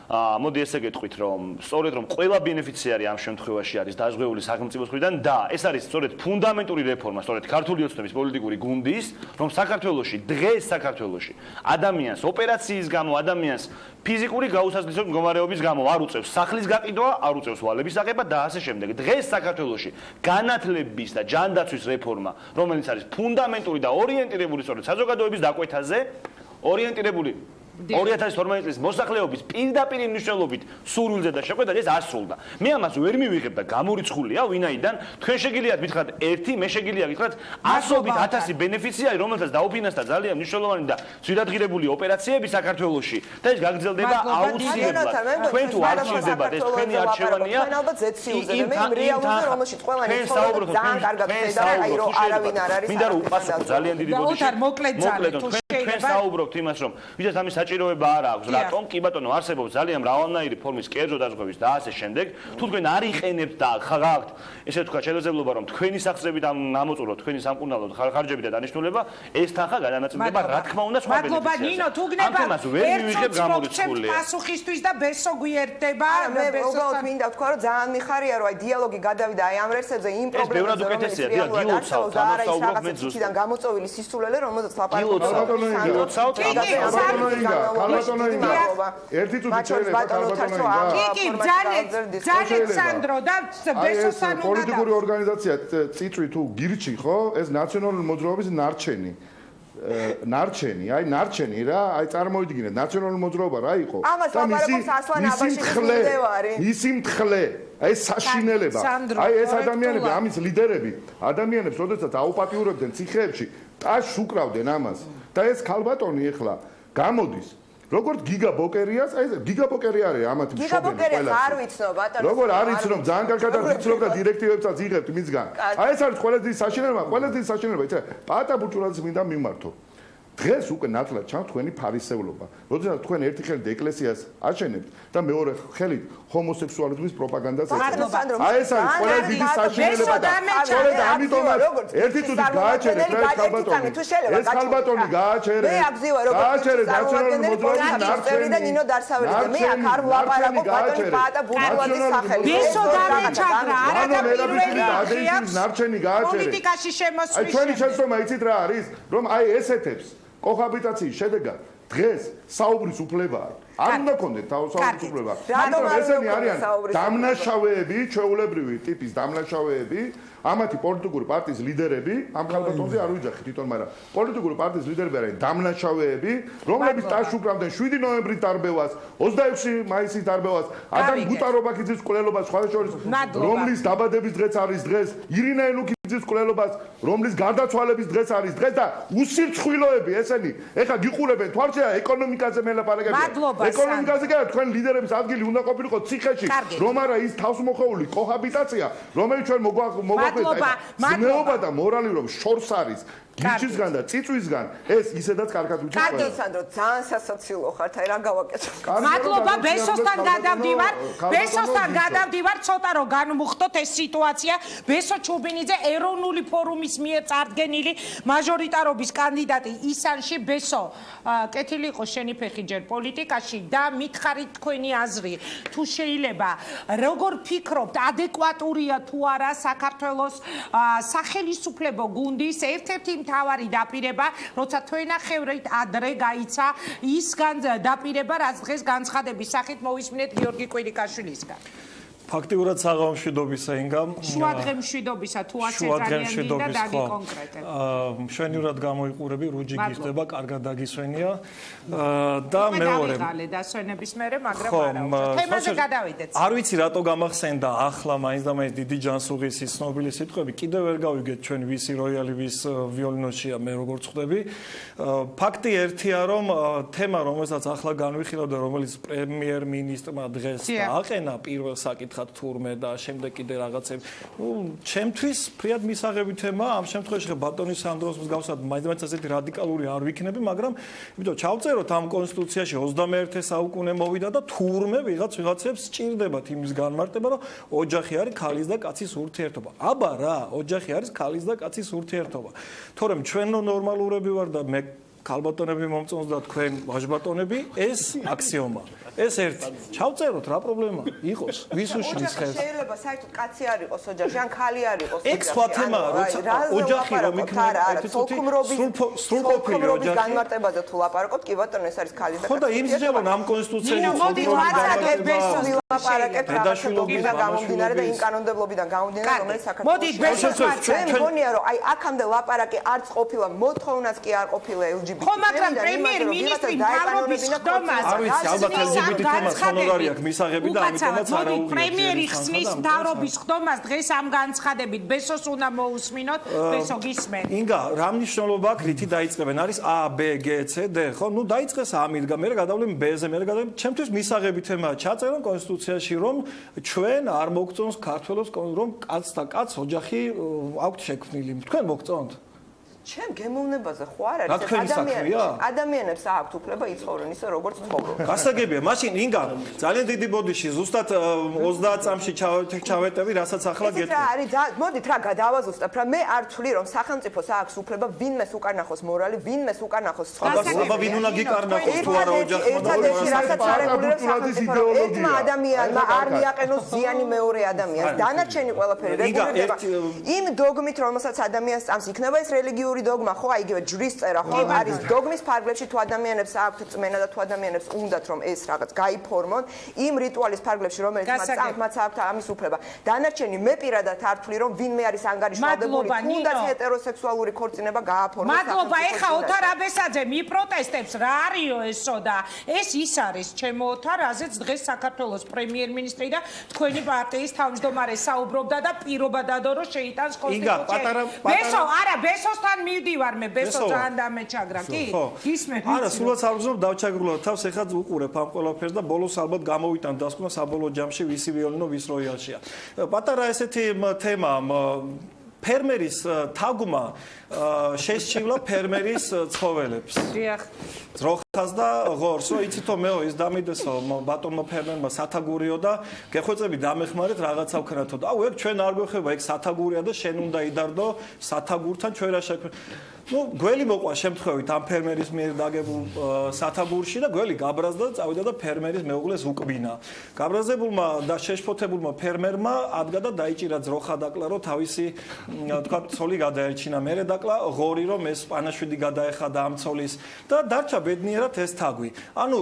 მოდი ესე გეტყვით, რომ სწორედ რომ ყველა ბენეფიციარი ამ შემთხვევაში არის დაზღვეული სახელმწიფოს მხრიდან და ეს არის სწორედ ფუნდამენტური რეფორმა, სწორედ ქართული ოცნების პოლიტიკური გუნდის, რომ საქართველოში დღეს საქართველოში ადამიანს ოპერაციის გამო, ადამიანს ფიზიკური გაუსაზღვრელი მდგომარეობის გამო არ უწევს სახლის გაყიდვა, არ უწევს ვალების აღება და ასე შემდეგ. დღეს საქართველოში განათლების და ჯანდაცვის რეფორმა, რომელიც არის ფუნდამენტური და ორიენტირებული სწორედ საზოგადოების დაკვეთაზე, ორიენტირებული 2012 წლის მოსახლეობის პირდაპირ მნიშვნელობით სურვილზე და შეკვეთაზე ეს ასრულდა. მე ამას ვერ მივიღებ და გამორიცხულია, ვინაიდან თქვენ შეგიძლიათ მითხრათ ერთი, მე შეგიძლია გითხრათ ასობით 1000 ბენეფიციარი, რომელთაც დაუფინანსდა ძალიან მნიშვნელოვანი და ძვირადღირებული ოპერაციები საქართველოში და ეს გაგრძელდება აუცილებლად. თქვენ თუ არ ჭირდებათ ეს თქვენი არჩევანია, თქვენ ალბათ ზეციულზე და მე რეალურზე რომელშიც ყველანი ცხოვრობს ძალიან კარგად ხედა, აი რომ არავინ არ არის. მინდა რომ უპასუხო ძალიან დიდი ბოდიში. ოთარ მოკლედ თუ თქვენ საუბრობთ იმას, რომ ვისაც ამის საჭიროება არ აქვს, რატომ? კი ბატონო, არსებობს ძალიან მრავალნაირი ფორმის კერძო დაზღვევის და ასე შემდეგ. თუ თქვენ არ იყენებთ და ხაგავთ, ესე ვთქვათ, შესაძლებლობა რომ თქვენი სახსრებით ამოწუროთ, თქვენი სამკურნალო ხარჯები და დანიშნულება, ეს თანხა გადანაწილდება, რა თქმა უნდა, სხვა ბენეფიციარზე. მადლობა ნინო, თუ გნება გამორიცხულია. პასუხისთვის და ბესო გვიერდება. მე უბრალოდ მინდა ვთქვა, რომ ძალიან მიხარია, რომ აი დიალოგი გადავიდა აი ამ რესებზე იმ პრობლემებზე, რომელიც გილოცავთ, ამოსაუბრობთ მე ზუსტად. იქიდან გამოწოვილი სისულელე, რომელზეც ლაპარაკობთ. ერთი წუთი შეიძლება ქალბატონო. კი, ძალიან სანდრო და ბესოსთან უნდა. პოლიტიკური ორგანიზაცია წიწვი თუ გირჩი, ხო? ეს ნაციონალური მოძრაობის ნარჩენი. აი ნარჩენი რა, აი წარმოიდგინეთ, ნაციონალური მოძრაობა რა იყო? და მისი მთხლე, აი საშინელება. აი ეს ადამიანები, ამის ლიდერები, ადამიანებს, როდესაც აუპატიურებდნენ ციხეებში, ტაშს უკრავდნენ ამას. და ეს ქალბატონი ეხლა გამოდის როგორც გიგაბოკერიას, აი ეს გიგაბოკერი არის ამათი მშობელი ყველა. გიგაბოკერიას არ ვიცნობ, ბატონო. როგორ არ იცნობ, ძალიან კარგად ვიცნობ და დირექტივებსაც იღებთ მისგან. აი ეს არის ყველაზე დიდი საშინელება, ყველაზე დიდი საშინელება, იცი, პატა ბურჭულაძის მინდა მიმართო. დღეს უკვე ნათლად ჩანს თქვენი ფარისევლობა. როდესაც თქვენ ერთი ხელით ეკლესიას აშენებთ და მეორე ხელით ჰომოსექსუალიზმის პროპაგანდას ეწევთ. აი ეს არის ყველაზე დიდი საშინელება და სწორედ ამიტომაც ერთი წუთი გააჩერეთ რა ხალბატონი. ეს ხალბატონი გააჩერეთ. გააჩერეთ ნაციონალური მოძრაობის ნარჩენი და ნინო დარსაველი და მე აქ არ ვლაპარაკობ ბატონი პატა ბურჟუაზიის სახელით. ბესო დამეჩაგრა, არა და პირველი ადენის ნარჩენი გააჩერეთ. პოლიტიკაში შემოსვლის. აი ჩვენი შეცდომა იცით რა არის, რომ აი ესეთებს კოჰაბიტაციის შედეგად დღეს საუბრის უფლება არ უნდა კონდეთ საუბრის უფლება. მაგრამ ესენი არიან დამნაშავეები, ჩვეულებრივი ტიპის დამნაშავეები, ამათი პოლიტიკური პარტიის ლიდერები, ამ ხალბატონზე არ ვიძახი თვითონ, მაგრამ პოლიტიკური პარტიის ლიდერები არიან დამნაშავეები, რომლებიც ტაშუკრავდნენ 7 ნოემბრის დარბევას, 26 მაისის დარბევას, ადამ გუტარობაქიძის მკვლელობას, სხვადასხვა რომლის დაბადების დღეც არის დღეს, ირინა ელუქიძის მკვლელობას, რომლის გარდაცვალების დღეც არის დღეს და უსირცხვილოები ესენი. ეხლა გიყურებენ თვალშია ეკონომიკაზე მელაპარაკებია. ეკონომიკაზე კი არა, თქვენ ლიდერების ადგილი უნდა ყოფილიყო ციხეში, რომ არა ის თავსმოხეული კოჰაბიტაცია, რომელიც ჩვენ მოგვაკვეთა. ზნეობა და მორალი რომ შორს არის. გიჩისგან და წიწვისგან ეს ისედაც კარგად ვიცით. კარგი სანდრო, ძალიან სასაცილო ხართ, აი რა გავაკეთო. მადლობა, ბესოსთან გადავდივარ. ბესოსთან გადავდივარ, ცოტა რომ განმუხტოთ ეს სიტუაცია. ბესო ჩუბინიძე ეროვნული ფორუმის მიერ წარდგენილი მაჟორიტარობის კანდიდატი ისანში. ბესო, კეთილი იყოს შენი ფეხი ჯერ პოლიტიკაში და მითხარით თქვენი აზრი. თუ შეიძლება, როგორ ფიქრობთ, ადეკვატურია თუ არა საქართველოს სახელისუფლებო გუნდის ერთ-ერთი თავარი დაპირება, როცა თქვენახევრით ადრე გაიცა ისგან დაპირება, რაც დღეს განცხადების სახით მოვისმინეთ გიორგი კვირიკაშვილისგან. ფაქტიურად საღამო მშვიდობისა ინგამ. შუადღე მშვიდობისა თუ ასე ძალიან მინდა დაგიკონკრეტებ. მშვენივრად გამოიყურები, რუჯი გიხდება, კარგად დაგისვენია. და მეორე. დავიღალე დასვენების მერე, მაგრამ არა. თემაზე გადავიდეთ. არ ვიცი რატო გამახსენდა ახლა მაინც და მაინც დიდი ჯანსუღისის ცნობილი სიტყვები. კიდევ ვერ გავიგეთ ჩვენ ვისი როიალი ვის ვიოლინოშია მე როგორც ხვდები. ფაქტი ერთია რომ თემა რომელსაც ახლა განვიხილავ და რომელიც პრემიერ-მინისტრმა დღეს დააყენა პირველ საკითხად თურმე და შემდეგ კიდე რაღაცები. ჩემთვის ფრიად მისაღები თემა, ამ შემთხვევაში ბატონი სანდროს მსგავსად მაინც ასეთი რადიკალური არ ვიქნები, მაგრამ იმიტომ ჩავწეროთ ამ კონსტიტუციაში 21 საუკუნე მოვიდა და თურმე ვიღაცებს სჭირდებათ იმის განმარტება, რომ ოჯახი არის ქალის და კაცის ურთიერთობა. აბა რა, ოჯახი არის ქალის და კაცის ურთიერთობა. თორემ ჩვენ ნორმალურები ვარ და მე ქალბატონები მომწონს და თქვენ ვაჟბატონები, ეს აქსიომა. ეს ერთი. ჩავწეროთ რა პრობლემა იყოს, ვის უშლის ხელს. შეიძლება საერთოდ კაცი არ იყოს ოჯახში, ან ქალი არ იყოს ოჯახში. ეგ სხვა თემაა, როცა ოჯახი რომ იქნება სრულყოფილი განმარტებაზე თუ ლაპარაკობთ, კი ბატონო, ეს არის ქალი და კაცი. ხო და იმის ჯერა ამ კონსტიტუციაში ლაპარაკებთ რაღაცებიდან გამომდინარე და იმ კანონმდებლობიდან გამომდინარე, რომელიც საქართველოს ჩვენ მგონია რომ აი აქამდე ლაპარაკი არც ყოფილა, მოთხოვნაც კი არ ყოფილა LGBT. ხო, მაგრამ პრემიერ-მინისტრი მთავრობის ხდომას არ ვიცი, ალბათ LGBT თემას ჰონორარი აქვს მისაღები და ამიტომაც არა უღია. პრემიერი ხსნის მთავრობის ხდომას დღეს ამ განცხადებით ბესოს უნდა მოусმინოთ, ბესო გისმენ. ინგა, რა მნიშვნელობა აქვს რითი დაიწყებენ? არის A, B, G, C, D, ხო? ნუ დაიწყეს ამით, მე გადავლენ B-ზე, მე გადავლენ. ჩემთვის მისაღები თემაა ჩაწერონ კონსტიტუციაში, რომ ჩვენ არ მოგწონს ქართველებს, რომ კაც და კაც ოჯახი აქვთ შექმნილი. თქვენ მოგწონთ? ჩემ გემოვნებაზე ხო არ არის ადამიანებს აქვთ უფლება იცხოვრონ ისე როგორც ცხოვრობენ. გასაგებია, მაშინ ინგა ძალიან დიდი ბოდიში ზუსტად 30 წამში ჩავეტევი, რასაც ახლა გეტყვი. ეს რა არის? მოდით რა გადავაზუსტებ რა, მე არ ვთვლი რომ სახელმწიფოს აქვს უფლება ვინმეს უკარნახოს მორალი, ვინმეს უკარნახოს ცხოვრება. აბა ვინ უნდა გიკარნახოს თუ არა ოჯახმა? ერთადერთი რასაც არეგულირებს სახელმწიფო, ერთმა ადამიანმა არ მიაყენოს ზიანი მეორე ადამიანს. დანარჩენი ყველაფერი რეგულირდება იმ დოგმით, რომელსაც ადამიანს წამს, იქნება ეს რელიგიური დოგმა ხო, აიგივე ჯვრის წერა ხო, არის დოგმის ფარგლებში თუ ადამიანებს აქვთ წმენა და თუ ადამიანებს უნდათ რომ ეს რაღაც გაიფორმონ, იმ რიტუალის ფარგლებში რომელიც მათ აქვთ ამის უფლება. დანარჩენი მე პირადად არ ვთვლი რომ ვინმე არის ანგარიშვალდებული, თუნდაც ჰეტეროსექსუალური ქორწინება გააფორმოს. მადლობა, ეხა ოთარ აბესაძე მიპროტესტებს რა არისო ესო და ეს ის არის ჩემო ოთარ, რაზეც დღეს საქართველოს პრემიერ-მინისტრი და თქვენი პარტიის თავმჯდომარე საუბრობდა და პირობა დადო რომ შეიტანს კონსტიტუციაში. ბესო, არა, ბესოსთან მივდივარ მე ბესო ძალიან დამეჩაგრა კი გისმენ არა სულაც არ ვზობ დავჩაგრულად თავს ეხლა უყურებ ამ ყველაფერს და ბოლოს ალბათ გამოვიტან დასკვნა საბოლოო ჯამში ვისი ვიოლინო ვის როიალშია პატარა ესეთი თემა ფერმერის თაგმა შესჩივლა ფერმერის ცხოველებს დიახ ძროხას და ღორს რომ იცითო მეო ის დამიდესო ბატონმა ფერმერმა სათაგურიო და გეხვეწები დამეხმარეთ რაღაცა ვქნათო და აუ ეგ ჩვენ არ გვეხება ეგ სათაგურია და შენ უნდა იდარდო სათაგურთან ჩვენ რა შექმნა ну გველი მოყვა შემთხვევით ამ ფერმერის მიერ დაგებულ სათაგურში და გველი გაბრაზდა და წავიდა და ფერმერის მეუღლეს უკბინა გაბრაზებულმა და შეშფოთებულმა ფერმერმა ადგა და დაიჭირა ძროხა დაკლა რომ თავისი თქვა ცოლი გადაერჩინა მერე დაკლა ღორი რომ ეს პანაშვიდი გადაეხადა ამ ცოლის და დარჩა ბედნიერად ეს თაგვი ანუ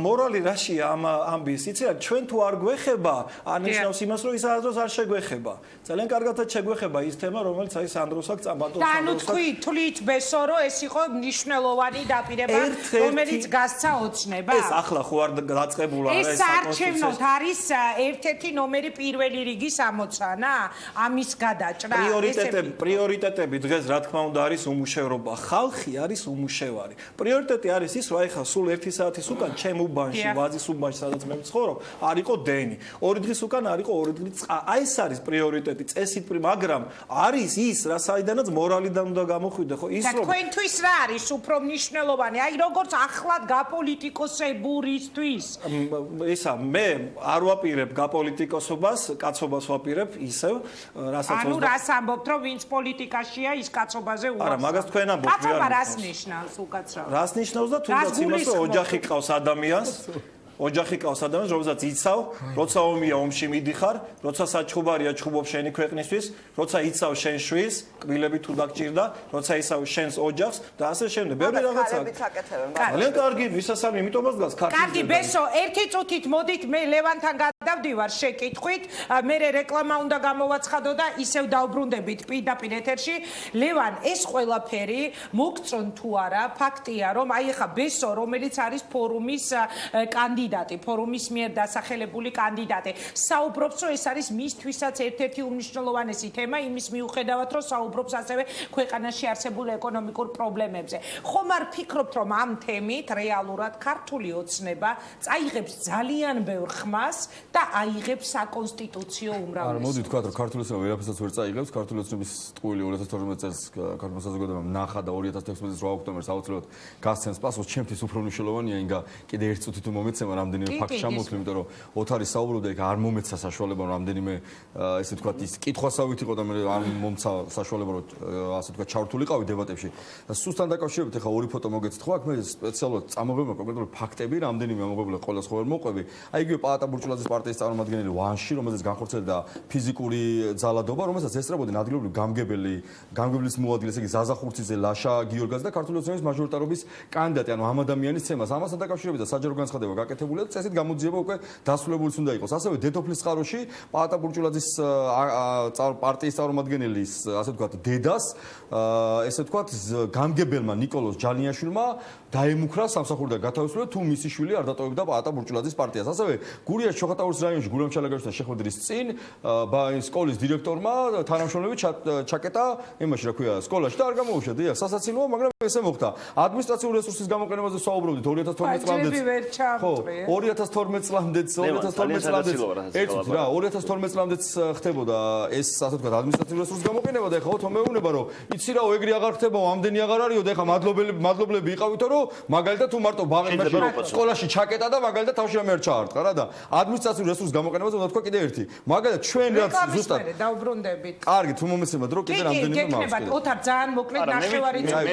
მორალი რაშია ამ ამბის იცი რა ჩვენ თუ არ გვეხება ანიშნავს იმას რომ ის არასდროს არ შეგვეხება ძალიან კარგადაც შეგვეხება ის თემა რომელიც აი სანდროსაკ წამბატონს და ანუ თქვი თვლით ბესო რომ ეს იყო მნიშვნელოვანი დაპირება რომელიც გასცა ოცნება ეს ახლა ხო არ დაწყებულა ეს საარჩევნოდ არის ერთ-ერთი ნომერი პირველი რიგის ამოცანა ამის გადაჭრა პრიორიტეტები დღეს რა თქმა უნდა არის უმუშევრობა ხალხი არის უმუშევარი პრიორიტეტი არის ის რომ აი ხა სულ 1 საათის უკან ჩემ უბანში ვაზის უბანში სადაც მე ვცხოვრობ არ იყო დენი 2 დღის უკან არ იყო 2 დღის აი ეს არის პრიორიტეტი წესით მაგრამ არის ის რა საიდანაც მორალიდან უნდა გამოხვიდე ხო ის რომ თქვენთვის რა არის უფრო მნიშვნელოვანი აი როგორც ახლად გაპოლიტიკოსებურისთვის ისა მე არ ვაპირებ გაპოლიტიკოსობას კაცობას ვაპირებ ისევ რასაც ანუ რას ამბობთ რომ ვინც პოლიტიკაშია ის კაცობაზე უარს არა მაგას თქვენ ამბობთ კაცობა რას ნიშნავს უკაცრავ რას ნიშნავს და თუნდაც იმას რომ ოჯახი ყავს ადამიანს ოჯახი ყავს ადამიანს რომელსაც იცავ როცა ომია ომში მიდიხარ როცა საჩხუბარია ჩხუბობ შენი ქვეყნისთვის როცა იცავ შენ შვილს კბილები თუ დაგჭირდა როცა იცავ შენს ოჯახს და ასე შემდეგ ბევრი რაღაცა ძალიან კარგი ვისასალმი იმიტომაც დგას ქართლის კარგი ბესო ერთი წუთით მოდით მე ლევანთან გადავდივარ შეკითხვით მე რეკლამა უნდა გამოვაცხადო და ისევ დავბრუნდებით პირდაპირ ეთერში ლევან ეს ყველაფერი მოგწონ თუ არა ფაქტია რომ აი ახლა ბესო რომელიც არის ფორუმის კანდიდატი ფორუმის მიერ დასახელებული კანდიდატი საუბრობს რომ ეს არის მისთვისაც ერთ-ერთი უმნიშვნელოვანესი თემა იმის მიუხედავად რომ საუბრობს ასევე ქვეყანაში არსებულ ეკონომიკურ პრობლემებზე ხომ არ ფიქრობთ რომ ამ თემით რეალურად ქართული ოცნება წაიღებს ძალიან ბევრ ხმას და აიღებს საკონსტიტუციო უმრავლესობას არა მოდი თქვა რომ ქართული ოცნება ვერაფერსაც ვერ წაიღებს ქართული ოცნების ტყუილი 2012 წელს ქართულ საზოგადოებამ ნახა და 2016 წლის 8 ოქტომბერს აუცილებლად გასცემს პასუხს ჩემთვის უფრო მნიშვნელოვანია ინგა კიდე ერთ წუთი თუ მომეცემა რამდენიმე ფაქტი ჩამოთვლი იმიტომ რომ ოთარის საუბრობდა იქ არ მომეცა საშუალება რომ რამდენიმე ესე თქვა ის კითხვასავით იყო და მე არ მომცა საშუალება რომ ასე თქვა ჩავრთულიყავი დებატებში სუსთან დაკავშირებით ახლა ორი ფოტო მოგეცით ხო აქ მე სპეციალურად წამოღებმა კონკრეტული ფაქტები რამდენიმე ამოღებულა ყოველს ხო ვერ მოყვები აი იგივე პაატა ბურჭულაძის პარტიის წარმომადგენელი ვანში რომელზეც განხორციელდა ფიზიკური ძალადობა რომელსაც ესწრებოდნენ ადგილობრივი გამგებლის მოადგილე ესე იგი ზაზა ხურციძე ლაშა გიორგაძე და ქართული ოცნების მაჟორიტარობის კანდიდატი ანუ ამ ადამიანის ცემას ამასთან დაკავშირებით და საჯარო განცხადება გაკეთებულია და წესით გამოძიება უკვე დასრულებულიც უნდა იყოს ასევე დედოფლის წყაროში პაატა ბურჭულაძის პარტიის წარმომადგენელის ასე ვთქვათ დედას ესე ვთქვათ გამგებელმა ნიკოლოზ ჯალიანაშვილმა დაემუქრა სამსახურიდან გათავისუფლება თუ მისი შვილი არ დატოვებდა პაატა ბურჭულაძის პარტიას ასევე გურიას ჩოხატაურის რაიონში გურამჩალაგაშვილთან შეხვედრის წინ სკოლის დირექტორმა თანამშრომლები ჩაკეტა იმაში რა ქვია სკოლაში და არ გამოუშვა დიახ სასაცილოა მაგრამ ესე მოხდა ადმინისტრაციული რესურსის გამოყენებაზე საუბრობდით 2012 წლამდე ხო 2012 წლამდე 2012 წლამდე ხდებოდა ეს ასე ვთქვათ ადმინისტრაციული რესურსის გამოყენება და ეხლა თო მეუბნება რომ იცი რა ეგრე აღარ ხდებაო ამდენი აღარ არისო და ეხლა მადლობლები იყავითო რომ მაგალითად თუ მარტო ბაღებში სკოლაში ჩაკეტა და მაგალითად თავში რამე არ ჩაარტყა რა და ადმინისტრაციული რესურსის გამოყენებაზე უნდა თქვა კიდე ერთი მაგალითად ჩვენ რაც ზუსტად დავბრუნდებით კარგი თუ მომეცემათ რომ კიდე რამდენიმე მაქვს ოთარ ძალიან მოკლედ ნახევარი წუთი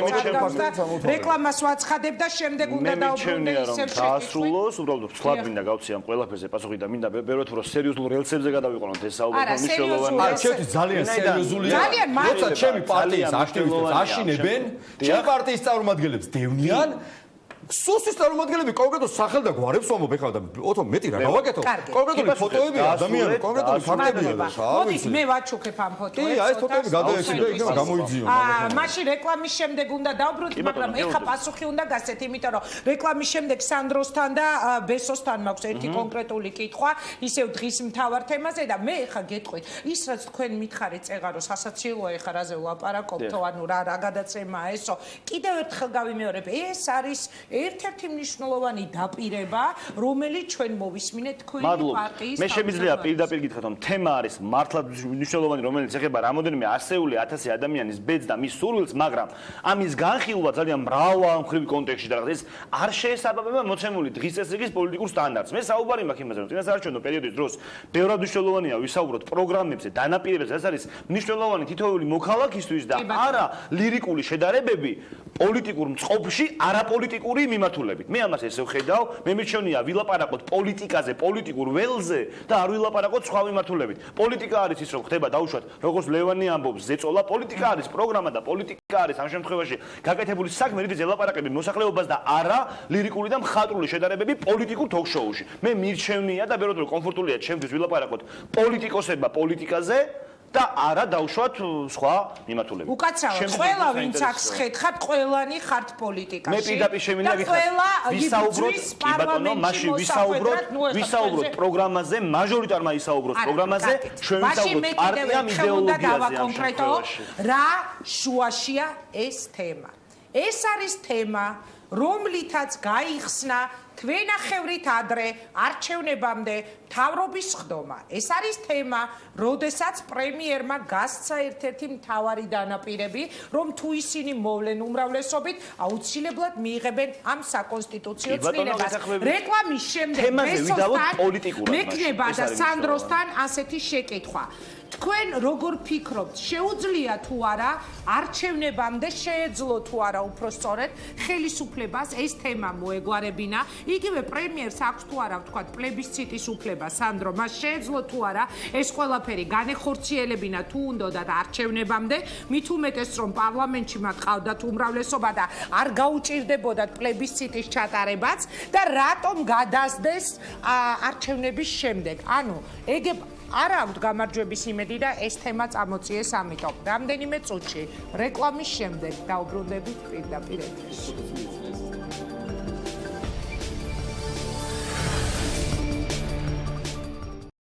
რეკლამას ვაცხადებ და შემდეგ უნდა დავბრუნდე ისევ შეასრულოს უბრალოდ ვცლად მინდა გავცი ამ ყველაფერზე პასუხი და მინდა ბევრად უფრო სერიოზულ რელსებზე გადავიყონოთ ეს საუბარი მნიშვნელოვანია არა ჩემთვის ძალიან სერიოზულია როცა ჩემი პარტიის აქტივისტებს აშინებენ ჩემი პარტიის წარმომადგენლებს დევნიან სუსის წარმომადგენლები კონკრეტულ სახელს და გვარებს ვამბობ ეხლა და ოთო მეტი რა გავაკეთო. კონკრეტული ფოტოები ადამიანი, კონკრეტული ფაქტებია და რა მოდით მე ვაჩუქებ ამ ფოტოებს. კი, აი ეს ფოტოები გადაეცი და იქნება გამოიძიო. მაშინ რეკლამის შემდეგ უნდა დავბრუნდეთ, მაგრამ ეხა პასუხი უნდა გასცეთ, იმიტომ რომ რეკლამის შემდეგ სანდროსთან და ბესოსთან მაქვს ერთი კონკრეტული კითხვა, ისევ დღის მთავარ თემაზე და მე ეხა გეტყვით, ის რაც თქვენ მითხარით წეღარო სასაცილოა ეხა რაზე ვლაპარაკობთო, ანუ რა გადაცემაა ესო. კიდევ ერთხელ გავიმეორებ, ეს არის ერთ-ერთი მნიშვნელოვანი დაპირება, რომელიც ჩვენ მოვისმინეთ თქვენი პარტიის. მე შემიძლია პირდაპირ გითხრათ, რომ თემა არის მართლაც მნიშვნელოვანი, რომელიც ეხება რამოდენიმე ასეული ათასი ადამიანის ბედს და მის სურვილს, მაგრამ ამის განხილვა ძალიან მრავალმხრივი კონტექსტში და ეს არ შეესაბამება მოცემული დღის წესრიგის პოლიტიკურ სტანდარტს. მე საუბარი მაქვს იმაზე, რომ წინასაარჩევნო პერიოდის დროს ბევრად მნიშვნელოვანია ვისაუბროთ პროგრამებზე, დანაპირებებზე, ეს არის მნიშვნელოვანი თითოეული მოქალაქისთვის და არა ლირიკული შედარებები პოლიტიკურ მწყობში არაპოლიტიკური მიმართულებით. მე ამას ესე ვხედავ, მე მიჩვენია ვილაპარაკოთ პოლიტიკაზე, პოლიტიკურ ველზე და არ ვილაპარაკოთ სხვა მიმართულებით. პოლიტიკა არის ის, რომ ხდება დაუშვათ, როგორც ლევანი ამბობს, ზეწოლა, პოლიტიკა არის პროგრამა და პოლიტიკა არის ამ შემთხვევაში გაკეთებული საქმე, რითიც ელაპარაკები მოსახლეობას და არა ლირიკული და მხატვრული შედარებები პოლიტიკურ თოქ-შოუში. მე მირჩევნია და ბევრად კომფორტულია ჩემთვის ვილაპარაკოთ პოლიტიკოსებმა პოლიტიკაზე და არა დავუშვათ სხვა მიმართულებით. უკაცრავად, ყველა ვინც აქ შეხებთ, ყველანი ხართ პოლიტიკაში. მე პირდაპირ შემიძლია ვისაუბროთ, კი ბატონო, მაშინ ვისაუბროთ პროგრამაზე, მაჟორიტარმა ისაუბროს პროგრამაზე, ჩვენ ვისაუბროთ პარტიამ იდეოლოგიაზე. რა შუაშია ეს თემა? ეს არის თემა, რომლითაც გაიხსნა თვენახევრით ადრე არჩევნებამდე მთავრობის ხდომა. ეს არის თემა, როდესაც პრემიერმა გასცა ერთ-ერთი მთავარი დანაპირები, რომ თუ ისინი მოვლენ უმრავლესობით, აუცილებლად მიიღებენ ამ საკონსტიტუციო ცვლილებას. რეკლამის შემდეგ მექნება და სანდროსთან ასეთი შეკითხვა. თქვენ როგორ ფიქრობთ, შეუძლია თუ არა არჩევნებამდე შეეძლო თუ არა უფრო სწორედ ხელისუფლებას ეს თემა მოეგვარებინა? იგივე პრემიერს აქვს თუ არა ვთქვათ პლებისციტის უფლება, სანდრო, მას შეეძლო თუ არა ეს ყველაფერი განეხორციელებინა თუ უნდათ არჩევნებამდე, მით უმეტეს რომ პარლამენტში მათ ყავდათ უმრავლესობა და არ გაუჭირდებოდათ პლებისციტის ჩატარებაც და რატომ გადასდეს არჩევნების შემდეგ? ანუ ეგ არა აქვს გამარჯვების იმედი და ეს თემა წამოწიეს ამიტომ. რამდენიმე წუთში რეკლამის შემდეგ დავბრუნდებით პირდაპირ ეთერში.